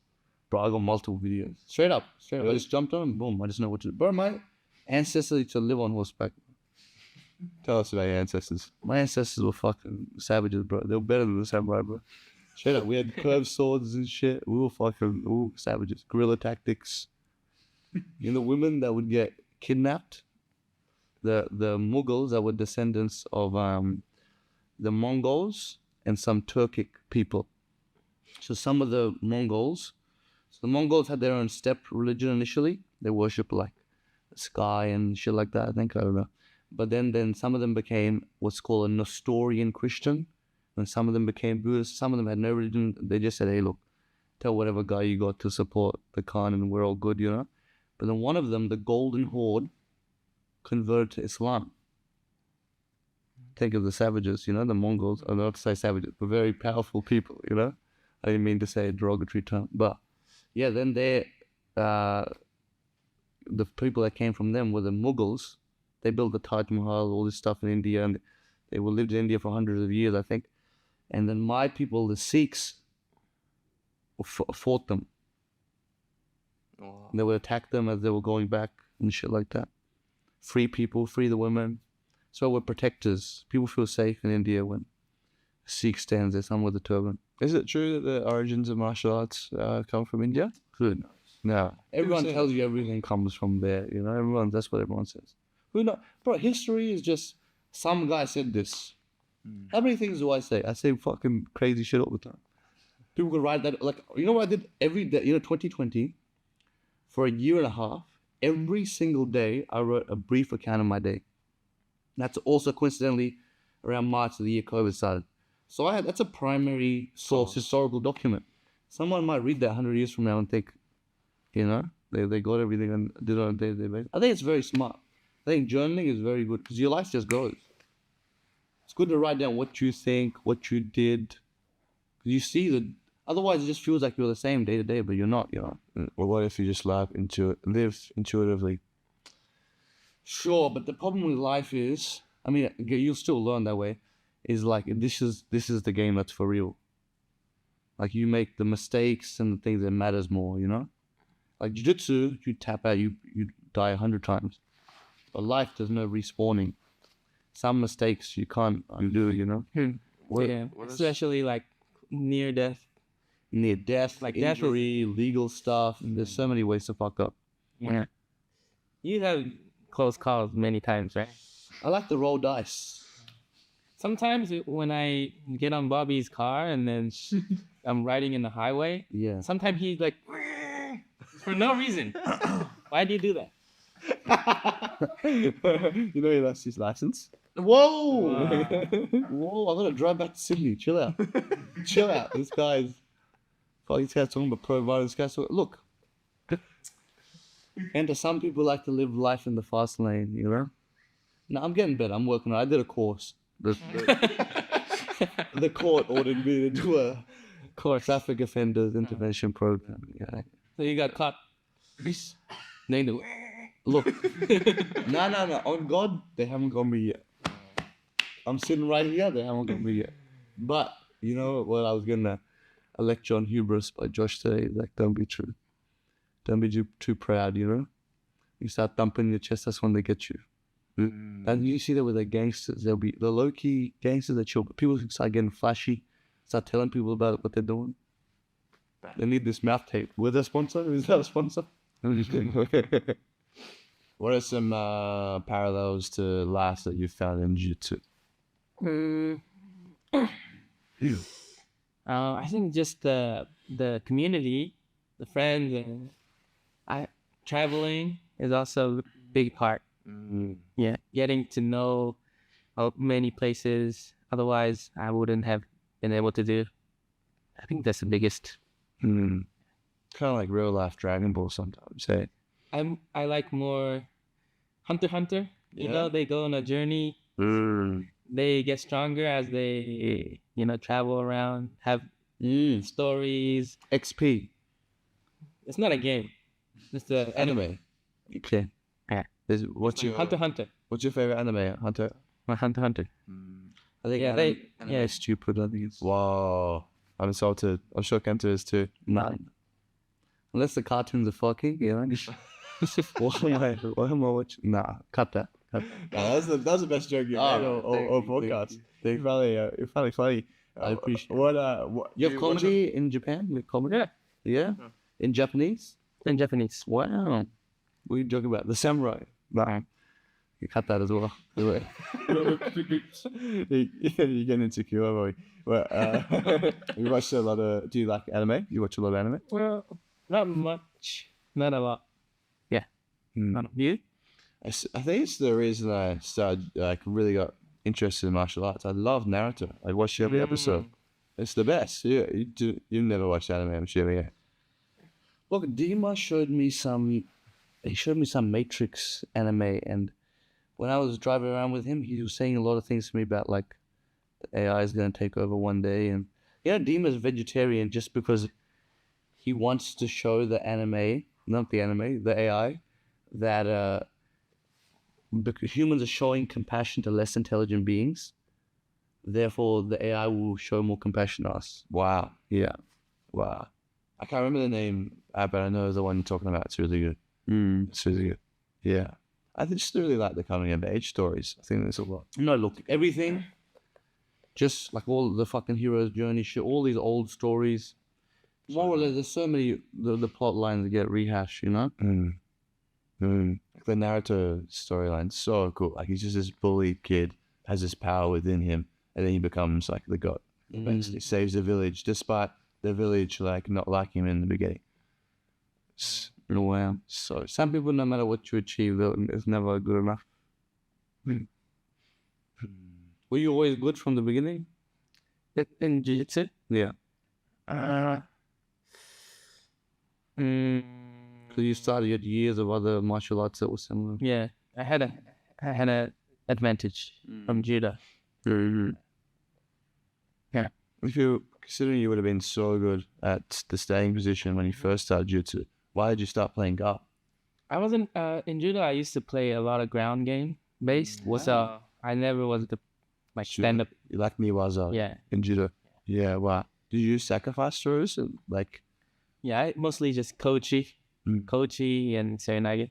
Bro, I got multiple videos. Straight up. I just jumped on and boom, I just know what to do. Bro, my ancestors used to live on horseback. Tell us about your ancestors. My ancestors were fucking savages, bro. They were better than the samurai, bro. Straight up, we had curved swords and shit. We were savages. Guerrilla tactics. You know, the women that would get kidnapped, the Mughals that were descendants of the Mongols and some Turkic people. So some of the Mongols, so The Mongols had their own steppe religion initially. They worship like the sky and shit like that. I think, I don't know. But then some of them became what's called a Nestorian Christian, and some of them became Buddhist. Some of them had no religion. They just said, "Hey, look, tell whatever guy you got to support the Khan, and we're all good," you know. But then one of them, the Golden Horde, converted to Islam. Think of the savages, you know, the Mongols. I'm not to say savages, but very powerful people, you know. I didn't mean to say a derogatory term, but yeah. Then the people that came from them were the Mughals. They built the Taj Mahal, all this stuff in India, and they lived in India for hundreds of years, I think. And then my people, the Sikhs, fought them. Oh. They would attack them as they were going back and shit like that. Free people, free the women. So we're protectors. People feel safe in India when a Sikh stands there, someone with a turban. Is it true that the origins of martial arts come from India? Who knows? No. Everyone tells you everything comes from there, you know. That's what everyone says. Who knows? Bro, history is just some guy said this. How many things do I say? I say fucking crazy shit all the time. People could write that. Like, you know what I did every day? 2020, for a year and a half, every single day, I wrote a brief account of my day. That's also coincidentally around March of the year COVID started. So that's a primary source, historical document. Someone might read that 100 years from now and think, you know, they got everything and did it on a day-to-day basis. I think it's very smart. I think journaling is very good because your life just goes. It's good to write down what you think, what you did. Because you see otherwise it just feels like you're the same day to day, but you're not, you know. Or what if you just live intuitively? Sure, but the problem with life is, I mean, you'll still learn that way, is like, this is the game that's for real. Like, you make the mistakes and the things that matters more, you know? Like jiu-jitsu, you tap out, you die 100 times. But life, there's no respawning. Some mistakes you can't undo, you know? Yeah, especially like near death. Near death, Like injury, legal stuff. There's so many ways to fuck up. Yeah. You have close calls many times, right? I like to roll dice. Sometimes when I get on Bobby's car and then I'm riding in the highway, Yeah. sometimes he's like, for no reason. Why do you do that? You know he lost his license? Whoa! Whoa, I gotta drive back to Sydney. Chill out. Chill out. This guy's talking about pro violence. Look. And to some people like to live life in the fast lane, you know? No, I'm getting better. I'm working on it. I did a course. The court ordered me to do a traffic offenders intervention program. Yeah. So you got caught. They do. Look. No. On God, they haven't got me yet. I'm sitting right here. They haven't got me yet. But, you know what? I was getting a lecture on hubris by Josh today. Like, don't be true. Don't be too proud, you know? You start thumping your chest, that's when they get you. And you see that with the gangsters. There'll be the low-key gangsters that chill. But people start getting flashy, start telling people about what they're doing. They need this mouth tape. We're the sponsor? Is that a sponsor? I'm just kidding. What are some parallels to life that you found in jiu-jitsu? I think just the community, the friends, and traveling is also a big part. Yeah, getting to know many places. Otherwise, I wouldn't have been able to do. I think that's the biggest. Kind of like real life Dragon Ball sometimes, hey? I like more Hunter x Hunter. You know, they go on a journey. They get stronger as they, travel around, have stories. XP. It's not a game. It's the Anime. Okay. Yeah. What's your Hunter x Hunter. What's your favorite anime, Hunter? Hunter x Hunter. I think Yeah, it's stupid. I think it's Wow. I'm insulted. I'm sure Kenta is too. none. Unless the cartoons are fucking, you know. What am I watching? Nah, cut that. That was the best joke you made on podcast. You're finally funny. I appreciate it. What You have comedy in Japan? You have comedy? Yeah. Yeah? In Japanese? In Japanese. Wow. What are you talking about? The samurai? Nah. You cut that as well. You're getting insecure, boy. But we watched a lot of. Do you like anime? You watch a lot of anime? Well, Not much. Not a lot. Yeah. Not you? I think it's the reason I started, like, really got interested in martial arts. I love Naruto. I watched every episode. It's the best. Yeah, you never watched anime, I'm sure, yeah. Look, Dima showed me some. He showed me some Matrix anime, and when I was driving around with him, he was saying a lot of things to me about like the AI is going to take over one day, and Dima's vegetarian just because he wants to show the anime, not the anime, the AI, that because humans are showing compassion to less intelligent beings, therefore the AI will show more compassion to us. Wow. Yeah. Wow. I can't remember the name, but I know the one you're talking about. It's really good. It's really good. Yeah. I just really like the coming of age stories. I think there's a lot. No, look, everything, just like all the fucking hero's journey shit, all these old stories. More or less, there's so many the plot lines that get rehashed, you know. Like the Naruto storyline's so cool. Like he's just this bullied kid, has this power within him, and then he becomes like the god. Basically saves the village, despite the village like not liking him in the beginning. Wow. So some people, no matter what you achieve, it's never good enough. Were you always good from the beginning? In jiu-jitsu? Yeah. So you started, you had years of other martial arts that were similar. Yeah. I had a advantage from judo. Yeah. If you considering you would have been so good at the staying position when you first started jiu-jitsu, why did you start playing guard? I wasn't in judo. I used to play a lot of ground game based. So I never was the like stand up. You like Miwaza Yeah. in judo. Yeah, wow. Did you use sacrifice throws? Like, Yeah, I mostly just kochi and serenage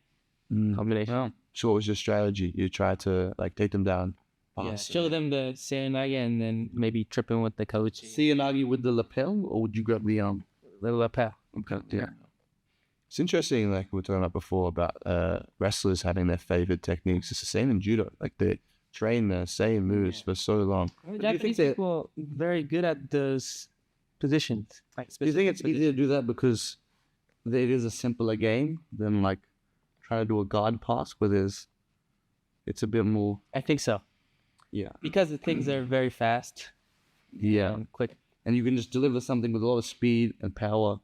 combination. so what was your strategy? You tried to like take them down. Yeah, show them the serenage and then maybe trip in with the kochi. Serenage with the lapel, or would you grab the arm? The lapel. Okay, yeah. It's interesting, like we were talking about before, about wrestlers having their favorite techniques. It's the same in judo. Like they train the same moves for so long. Japanese people very good at those positions. Like Do you think it's easier to do that because it is a simpler game than like trying to do a guard pass where it's a bit more. I think so. Yeah. Because the things are very fast. Yeah. And quick. And you can just deliver something with a lot of speed and power.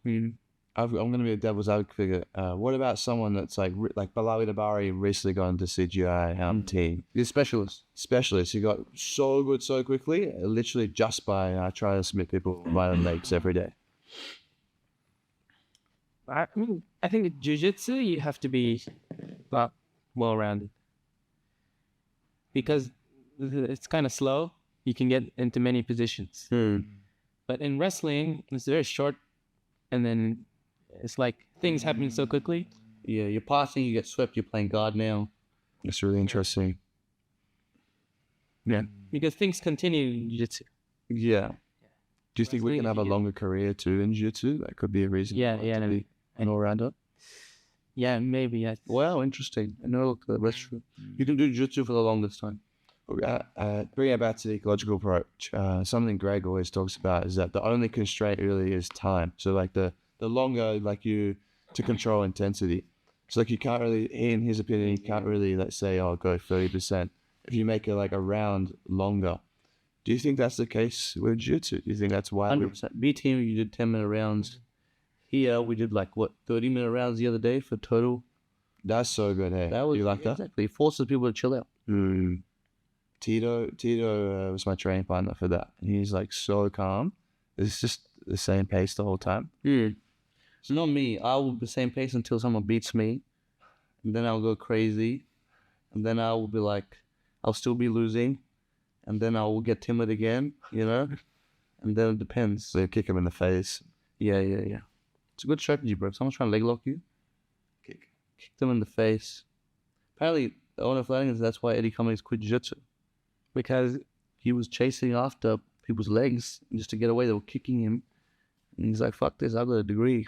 I'm going to be a devil's advocate. What about someone that's like Balawi Dabari recently got into CJI team? You're a specialist. Specialist who got so good so quickly, literally just by trying to submit people violent legs every day. I mean, I think in jiu-jitsu, you have to be well-rounded. Because it's kind of slow. You can get into many positions. But in wrestling, it's very short. And then it's like things happen so quickly. Yeah, you're passing, you get swept, you're playing guard now. That's really interesting. Yeah. Because things continue in jiu-jitsu. Yeah. Do you think we can have a longer career too in jiu-jitsu? That could be a reason. Yeah, to yeah. be an all-rounder. Yeah, maybe. Yeah. Wow, interesting. I know the restaurant. You can do jiu-jitsu for the longest time. Bringing it back to the ecological approach, something Greg always talks about is that the only constraint really is time. So like the longer like you to control intensity. So like you can't really, in his opinion, you can't really, let's say, go 30%. If you make it like a round longer. Do you think that's the case with jiu-jitsu? Do you think that's why? 100%. B team, you did 10-minute rounds. Here we did 30-minute rounds the other day for total. That's so good, hey. That was, you like that? Exactly. It forces people to chill out. Tito was my training partner for that. And he's like so calm. It's just the same pace the whole time. So not me. I will be the same pace until someone beats me. And then I'll go crazy. And then I will be like, I'll still be losing. And then I will get timid again, you know? And then it depends. So you kick him in the face. Yeah. It's a good strategy, bro. If someone's trying to leg lock you, kick them in the face. Apparently, the owner of Flanagan's, that's why Eddie Cummings quit jiu-jitsu. Because he was chasing after people's legs just to get away. They were kicking him. And he's like, fuck this, I've got a degree.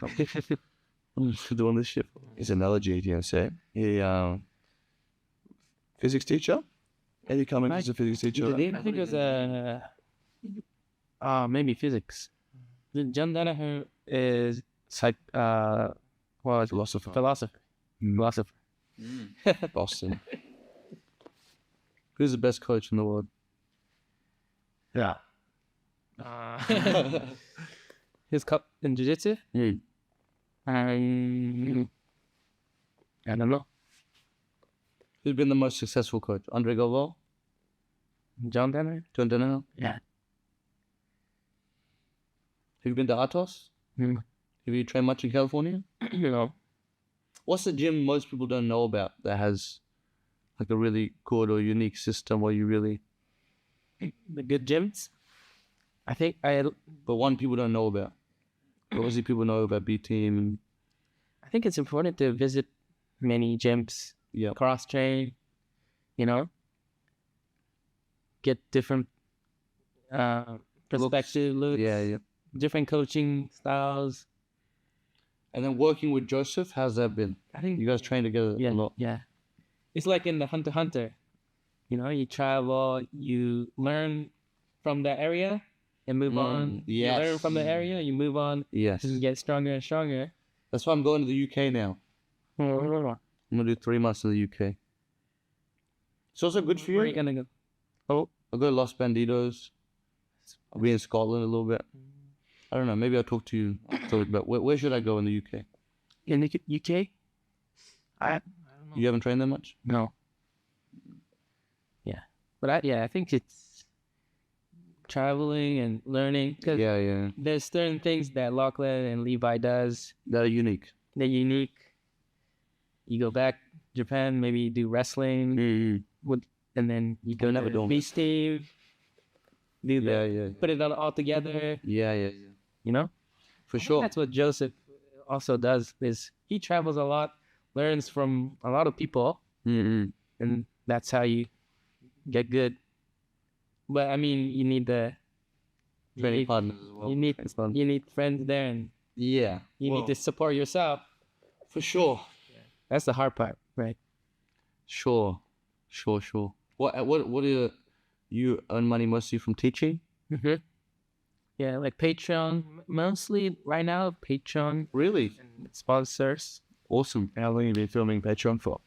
I'm doing this shit. His analogy, do you say? He, physics teacher? Eddie Cummings is a physics teacher. I think it was maybe physics. John Danaher is Well, Philosopher. philosopher. Philosopher. Boston. Who's the best coach in the world? Uh, his cup in jiu-jitsu? Yeah. I don't know. Who's been the most successful coach? Andre Galval? John Denner? John Danaher? Yeah. Have you been to Atos? Hmm. Have you trained much in California? You know. What's the gym most people don't know about that has like a really good or unique system where you really, The good gyms? I think but one people don't know about? Obviously people know about B Team. I think it's important to visit many gyms, Yeah. cross train, you know, get different perspective looks, Yeah. different coaching styles. And then working with Joseph, how's that been? I think You guys train together yeah, a lot. yeah. It's like in the Hunter x Hunter, you know, you travel, you learn from the area and move on. You learn yes. from the area, you move on, Yes. and get stronger and stronger. That's why I'm going to the UK now. I'm going to do 3 months in the UK. It's also good for Where are you you. gonna go? Oh, I'll go to Los Bandidos. I'll be in Scotland a little bit. I don't know. Maybe I'll talk to you afterwards, but where should I go in the UK? in the UK? I don't know. You haven't trained that much? No. Yeah, but I think it's traveling and learning because Yeah. there's certain things that Lachlan and Levi does. They're unique. They're unique. You go back Japan, maybe you do wrestling, and then you go never to done Beast Steve, do the put it all together. Yeah. You know, For I think sure. that's what Joseph also does. Is he travels a lot, learns from a lot of people, and that's how you get good. But I mean, you need the Training partners as well. you need friends there, and Yeah. you need to support yourself. For sure. That's the hard part, right? Sure. What are you earn money mostly from teaching? Mm-hmm. Yeah, like Patreon, mostly right now. Patreon Really? sponsors. Awesome. How long have you been filming Patreon for?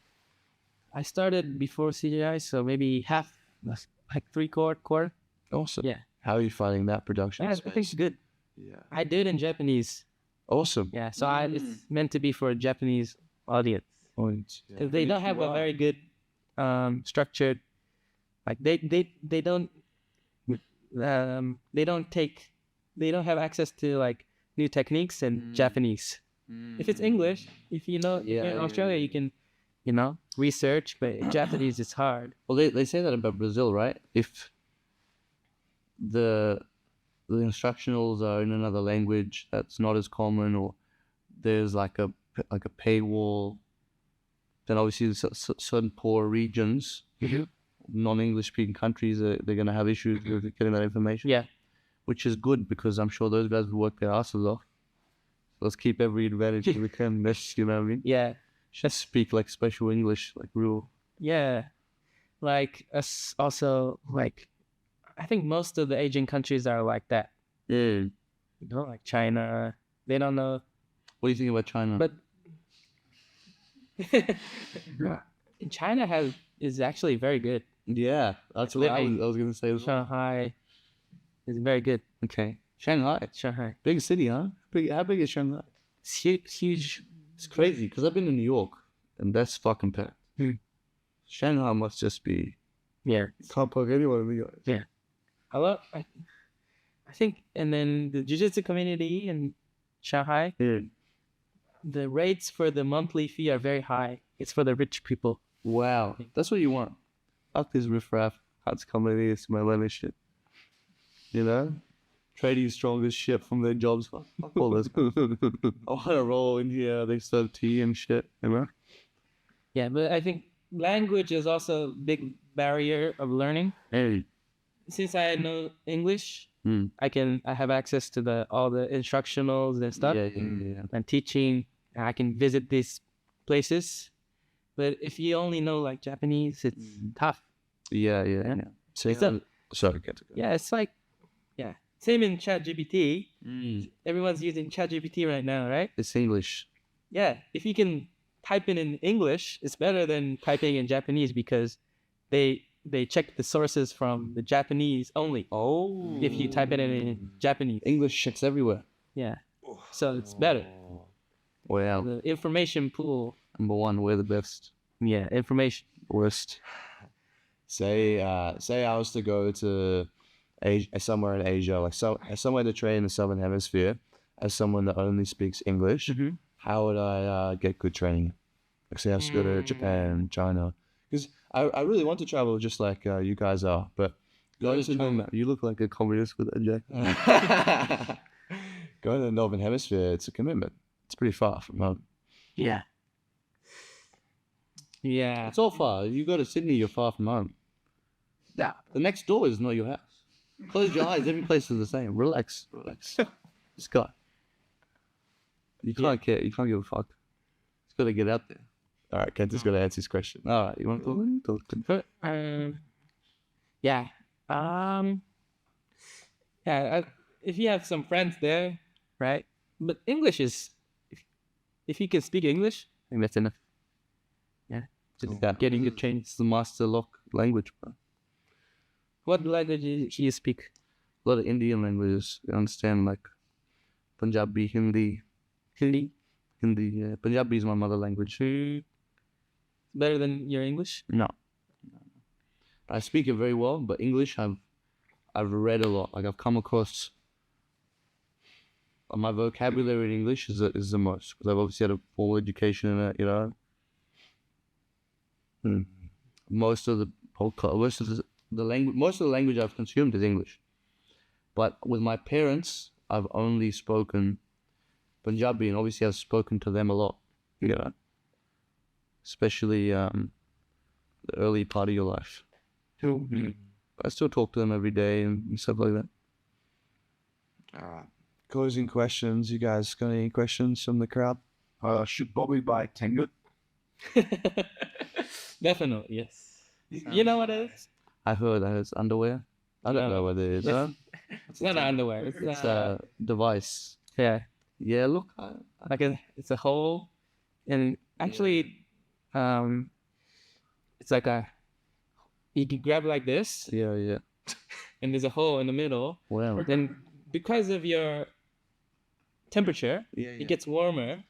I started before CJI, so maybe half, like three-quarter. Awesome. Yeah. How are you finding that production I think it's space? good. Yeah. I do it in Japanese. Awesome. Yeah, so it's meant to be for a Japanese audience. Because they don't have a very good structured, like they don't they don't have access to like new techniques in Japanese. If it's English, if you know if you're in Australia, you can research, but in Japanese it's hard. Well, they say that about Brazil, right? If the instructionals are in another language that's not as common, or there's like a paywall, then obviously certain poor regions, non-English speaking countries, they're going to have issues with getting that information. Yeah. Which is good because I'm sure those guys will work their asses off. Let's keep every advantage we can. You know what I mean? Yeah. Just speak like special English, like real. Yeah. Like us also, like I think most of the Asian countries are like that. Yeah. You know, like China. They don't know. What do you think about China? But China is actually very good. yeah, that's what I living. was going to say. As well. Shanghai is very good. Okay. Shanghai. Shanghai. Big city, huh? How big is Shanghai? It's huge. It's crazy because I've been to New York and that's fucking packed. Shanghai must just be. Yeah. Can't park anyone in New York. Yeah. I think, and then the jiu-jitsu community in Shanghai, Yeah. the rates for the monthly fee are very high. It's for the rich people. Wow. That's what you want. Fuck this riffraff. Cunts coming here to my lemon shit. You know? Trading strong as shit from their jobs. Fuck all this. I want to roll in here. They serve tea and shit. You know? Yeah, but I think language is also a big barrier of learning. Hey. Since I know English, I have access to all the instructionals and stuff Yeah. and teaching. I can visit these places. But if you only know like Japanese, it's tough. Yeah. So, It's a- sorry, get to go. Yeah, it's like, same in ChatGPT. Mm. Everyone's using ChatGPT right now, right? It's English. Yeah. If you can type in English, it's better than typing in Japanese because they check the sources from the Japanese only. Oh. If you type it in Japanese, English checks everywhere. yeah. So it's better. Wow. The information pool. Number one, we're the best. Yeah, information. Worst. Say I was to go to Asia, somewhere in Asia, like somewhere to train in the Southern Hemisphere, as someone that only speaks English. Mhm. How would I get good training? Like say I was to go to Japan, China, because I really want to travel just like you guys are, but going to China. You look like a communist with a jacket. going to the Northern Hemisphere, it's a commitment. It's pretty far from home. Yeah. Yeah. It's all far. You go to Sydney, you're far from home. Yeah. The next door is not your house. Close your eyes. Every place is the same. Relax. Just go. You can't care. You can't give a fuck. Just gotta get out there. All right, Kenta's got to answer his question. All right. You want to talk? Yeah. Yeah. If you have some friends there, right? But English is, if you can speak English, I think that's enough. Yeah. Just getting good training. It's the master lock language, bro. What language do you speak? A lot of Indian languages. You understand, like Punjabi, Hindi. Hindi. Yeah. Punjabi is my mother language. Better than your English? No. I speak it very well, but English, I've read a lot. Like I've come across. My vocabulary in English is the most because I've obviously had a formal education in it. You know. Most of the language I've consumed is English, but with my parents, I've only spoken Punjabi, and obviously I've spoken to them a lot. You know. Especially the early part of your life. I still talk to them every day and stuff like that. All right. Closing questions. You guys got any questions from the crowd? Should Bobby buy Tengu? Definitely, yes. You know what it is? I heard it's underwear. I don't know what it is. It's, it's not underwear. It's a device. Yeah. Yeah, look. It's a hole, and actually, it's like you can grab like this, Yeah. and there's a hole in the middle. Wow. Then because of your temperature, it gets warmer,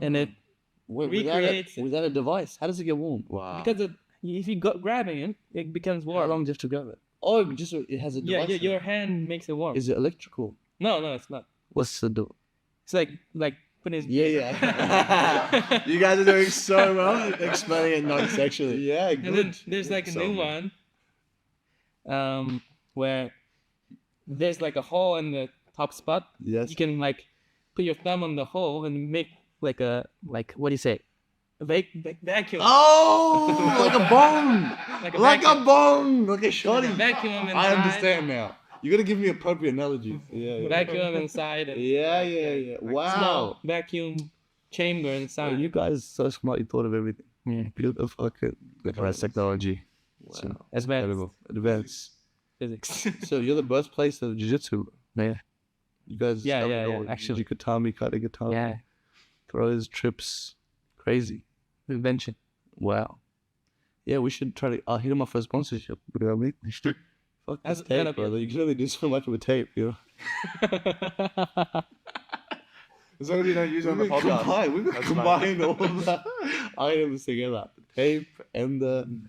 and it recreates it. Without a device, how does it get warm? Wow. Because if you go grabbing it, it becomes warm. How long do you have to grab it? Oh, just it has a Yeah, device. your hand makes it warm. Is it electrical? No, it's not. What's the It's like putting. Yeah. You guys are doing so well explaining it non-sexually. Yeah, And then there's like a new one, where there's like a hole in the top spot. Yes. You can like put your thumb on the hole and make like what do you say? A vacuum. Oh, like a bone. Like a bone. Like a shotty. vacuum inside. I understand now. You gotta give me appropriate analogies. Yeah. Vacuum inside. And Yeah. Wow. small vacuum chamber inside. You guys are so smart. You thought of everything. Yeah. You're the fucking Advanced technology. Wow. As bad Incredible. Advanced. physics. So you're the birthplace of jiu-jitsu. Yeah. You guys. Yeah, discovered yeah, all yeah, actually. Jikatami, Kata, Yeah. throws, trips, crazy. Invention. Wow. Yeah, we should try to. I'll hit him up for a sponsorship. You know what I mean? Fuck That's this tape, gonna be- brother. You can only do so much with tape, you know. As long as you don't use it on the podcast. We've That's combined all of the items together. The tape and the.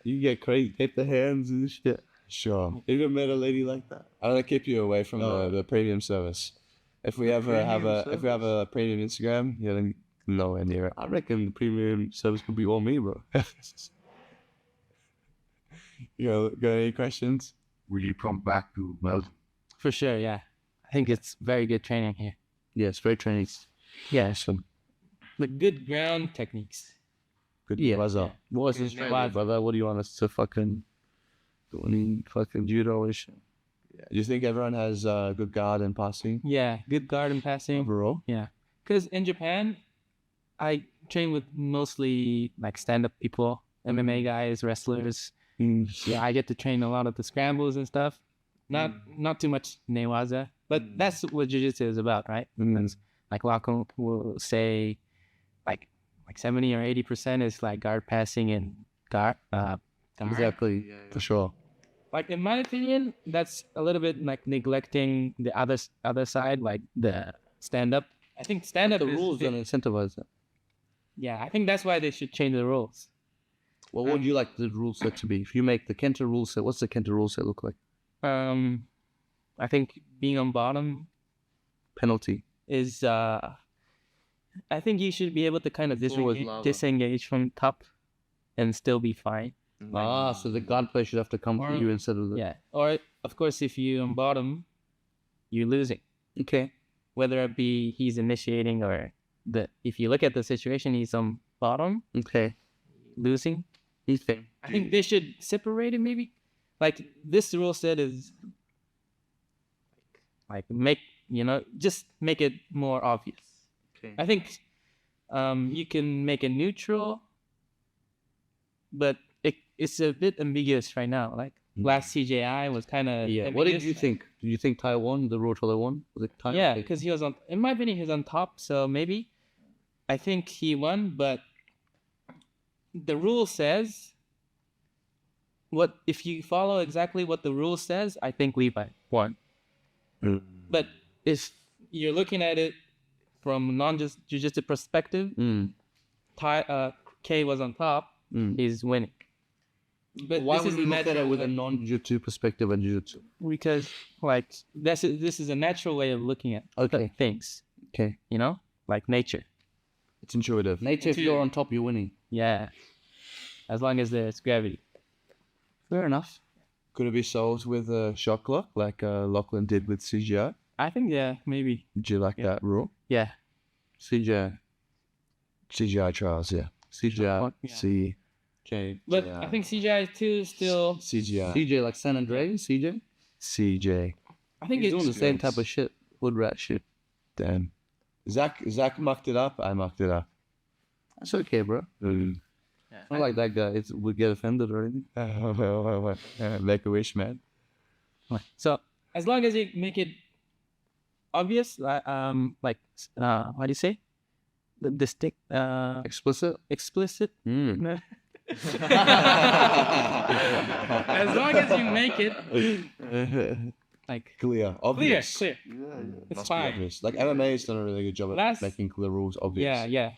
You get crazy. Tape the hands and shit. Sure. Even met a lady like that. I want to keep you away from Oh. the premium service. If we ever have a premium Instagram, yeah, then nowhere near it. I reckon the premium service could be all me, bro. You know, got any questions? Will you come back to Melbourne? For sure, yeah. I think it's very good training here. Yes, very training. Yeah, but good ground techniques. Good Yeah. buzzer. What's this Yeah. brother? What do you want us to fucking do? Any fucking judo and shit? Yeah. Do you think everyone has good guard and passing Yeah, good guard and passing. overall? Yeah, because in Japan, I train with mostly like stand-up people, MMA guys, wrestlers. Yeah, I get to train a lot of the scrambles and stuff. Not too much newaza, but that's what jiu-jitsu is about, right? That's, like Lachlan will say, like 70 or 80% is like guard passing and guard. Exactly. For sure. Like in my opinion, that's a little bit like neglecting the other side, like the stand up. I think stand up The is rules don't incentivize that. yeah. I think that's why they should change the rules. Well, what would you like the rule set to be? If you make the Kenta rule set, what's the Kenta rule set look like? I think being on bottom Penalty. is I think you should be able to kind of always lava. disengage from top and still be fine. So the guard player should have to come to you instead of the... Yeah. Or of course, if you on bottom, you're losing. Okay. Whether it be he's initiating or if you look at the situation, he's on bottom, Okay. losing. Okay. I think they should separate it maybe. Like this rule set is like just make it more obvious. Okay. I think you can make it neutral, but it's a bit ambiguous right now. Like last CJI was kind of Yeah. What did you think? Did you think Taiwan, the rule Taiwan? Was it Taiwan? Yeah, because he was on. In my opinion, he was on top. So maybe I think he won, but the rule says what if you follow exactly what the rule says. I think Levi won. But if you're looking at it from non-jiu-jitsu perspective, K was on top. He's winning. But Why this would is we a look at it natural with a way- non-jiu-jitsu perspective and jiu-jitsu? because like this is a natural way of looking at Okay. things. Okay. You know, like nature. It's intuitive. Nature, if you're on top, you're winning. Yeah, as long as there's gravity. Fair enough. Could it be solved with a shot clock like Lachlan did with CGI? I think yeah, maybe Did you like that rule? yeah. CJ. CGI trials, yeah. CJ. Yeah. CJ. But I think CJI too still. CGI. CJ like San Andreas, CJ? CJ. I think He's it's doing the same type of shit. Hood rat shit. Damn. Zach mucked it up. I mucked it up. That's okay, bro. Not like that guy. Would get offended or anything. Make a wish, man. so as long as you make it obvious, like what do you say? The stick Explicit? explicit. Mm. As long as you make it like Clear. Obvious. clear, it's Must be fine. obvious. Like MMA has done a really good job at Last- making clear rules obvious. Yeah.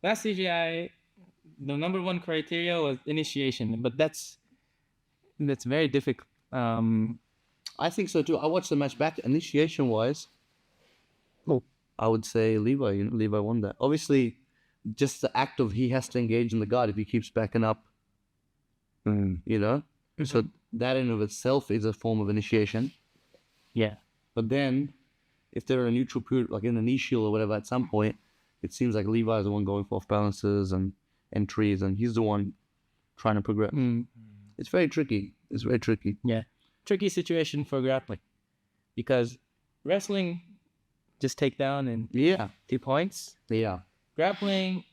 Last CGI, the number one criteria was initiation, but that's very difficult. I think so too. I watched the match back. Initiation wise, I would say Levi. Levi won that. Obviously, just the act of he has to engage in the guard if he keeps backing up. So that in of itself is a form of initiation. Yeah. But then, if they're in a neutral period, like in a knee shield or whatever, at some point, it seems like Levi is the one going for off balances and entries, and he's the one trying to progress. It's very tricky. It's very tricky. Yeah. Tricky situation for grappling. Because wrestling, just take down and Yeah. 2 points. Yeah. Grappling,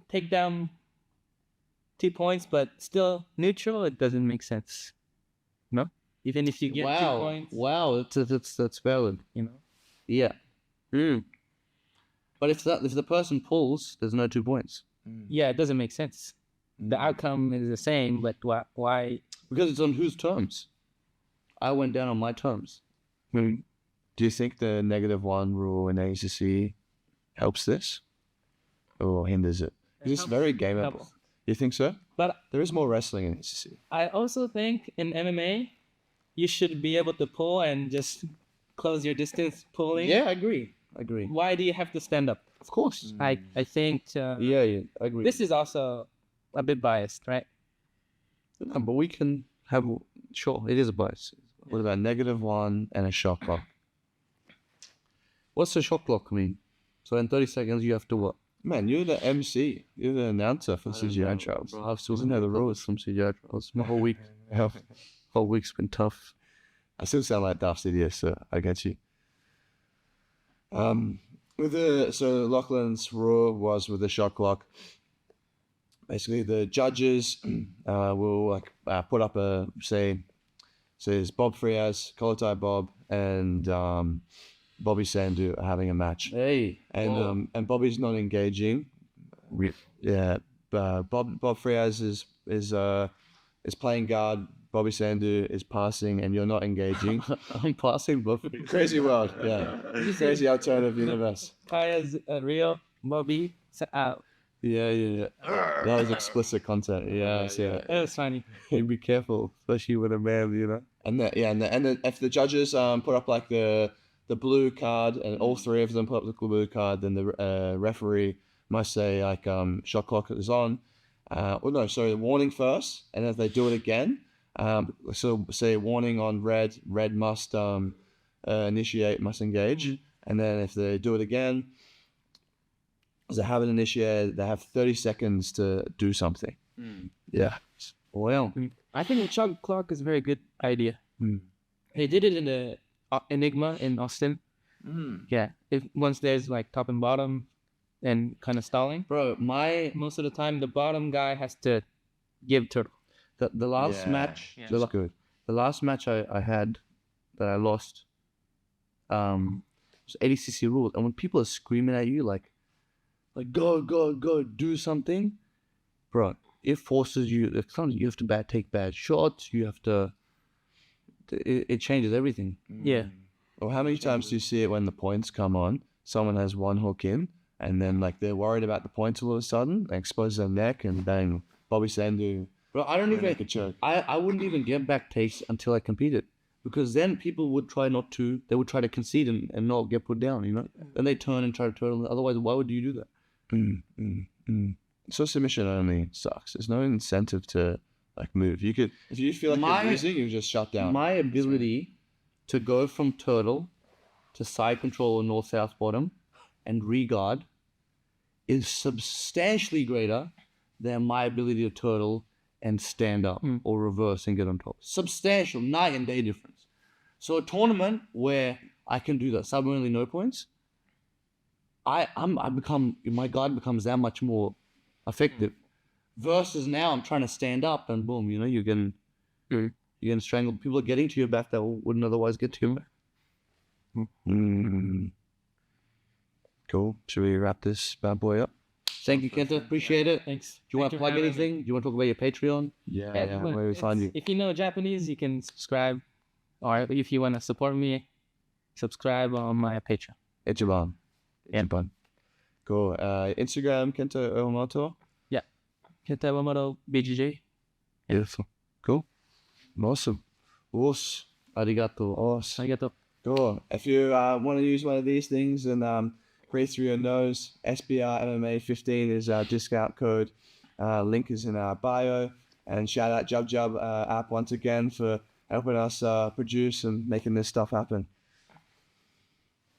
take down 2 points, but still neutral, it doesn't make sense. No? Even if you get 2 points, Wow. That's valid. you know? Yeah. But if the person pulls, there's no 2 points. Yeah, it doesn't make sense. The outcome is the same, but why? Because it's on whose terms? I went down on my terms. Do you think the -1 rule in ADCC helps this? Or hinders it? 'Cause it's very gameable. helps. You think so? But There is more wrestling in ADCC. I also think in MMA, you should be able to pull and just close your distance pulling. Yeah, I agree. Why do you have to stand up? Of course. I think Yeah, I agree. this is also a bit biased, right? No, but we can have... Sure, it is a bias. What about -1 and a shot clock? What's the shot clock mean? So in 30 seconds, you have to what? Man, you're the MC. You're the announcer for CGI trials. Bro, I've still Doesn't know the rules. from CJI trials. My whole week's been tough. I still sound like Daft Idiot, so I get you. So Lachlan's rule was with the shot clock. Basically, the judges will put up a So there's Bob Frias, Kolotai Bob, and Bobby Sandu are having a match. Hey. And Bobby's not engaging. Yeah, Bob Frias is playing guard. Bobby Sandu is passing, and you're not engaging. I'm passing both. Crazy world, yeah. Crazy alternative universe. Kaya's real, Bobby out. Yeah. That was explicit content. Yeah. It was funny. Hey, be careful, especially with a man, you know. And if the judges put up like the blue card, and all three of them put up the blue card, then the referee must say like shot clock is on. The warning first, and if they do it again, so say warning on red must initiate, must engage, and then if they do it again, as they haven't initiated, they have 30 seconds to do something. Yeah. Well, I think the shot clock is a very good idea. They did it in the Enigma in Austin. Yeah, if once there's like top and bottom and kind of stalling, bro, most of the time the bottom guy has to give turtle. the last match, That's good. the last match I had that I lost, was ADCC rules, and when people are screaming at you like go do something, bro, it forces you. You have to take bad shots. You have to. It changes everything. Yeah. Or how many times do you see it when the points come on? Someone has one hook in, and then like they're worried about the points all of a sudden. They expose their neck, and bang, Bobby Sandu. Bro, I don't even. Make a choke. I wouldn't even get back takes until I competed, because then people would try not to. They would try to concede and not get put down. You know. Then they turn and try to turtle. Otherwise, why would you do that? So submission only sucks. There's no incentive to like move. You could, if you feel like you're losing, you just shut down. My ability to go from turtle to side control or north-south bottom and regard is substantially greater than my ability to turtle and stand up or reverse and get on top. Substantial, night and day difference. So a tournament where I can do that submarily no points, my guard becomes that much more effective. Versus now I'm trying to stand up and boom, you know, you're getting strangled. People are getting to your back that wouldn't otherwise get to your back. Cool. Should we wrap this bad boy up? Thank you, Kenta. Appreciate it. Thanks. Do you want to Thank plug for having anything? Do you want to talk about your Patreon? Yeah. Where do we find you? If you know Japanese, you can subscribe, or if you want to support me, subscribe on my Patreon. Ichiban. Yeah. Ichiban. Cool. Instagram, Kenta Iwamoto. Yeah. Kenta Iwamoto, BGJ. Beautiful. Cool. Awesome. Arigato. Arigato. Cool. If you want to use one of these things and breathe through your nose, SBR MMA 15 is our discount code. Link is in our bio. And shout out Jub app once again for helping us produce and making this stuff happen.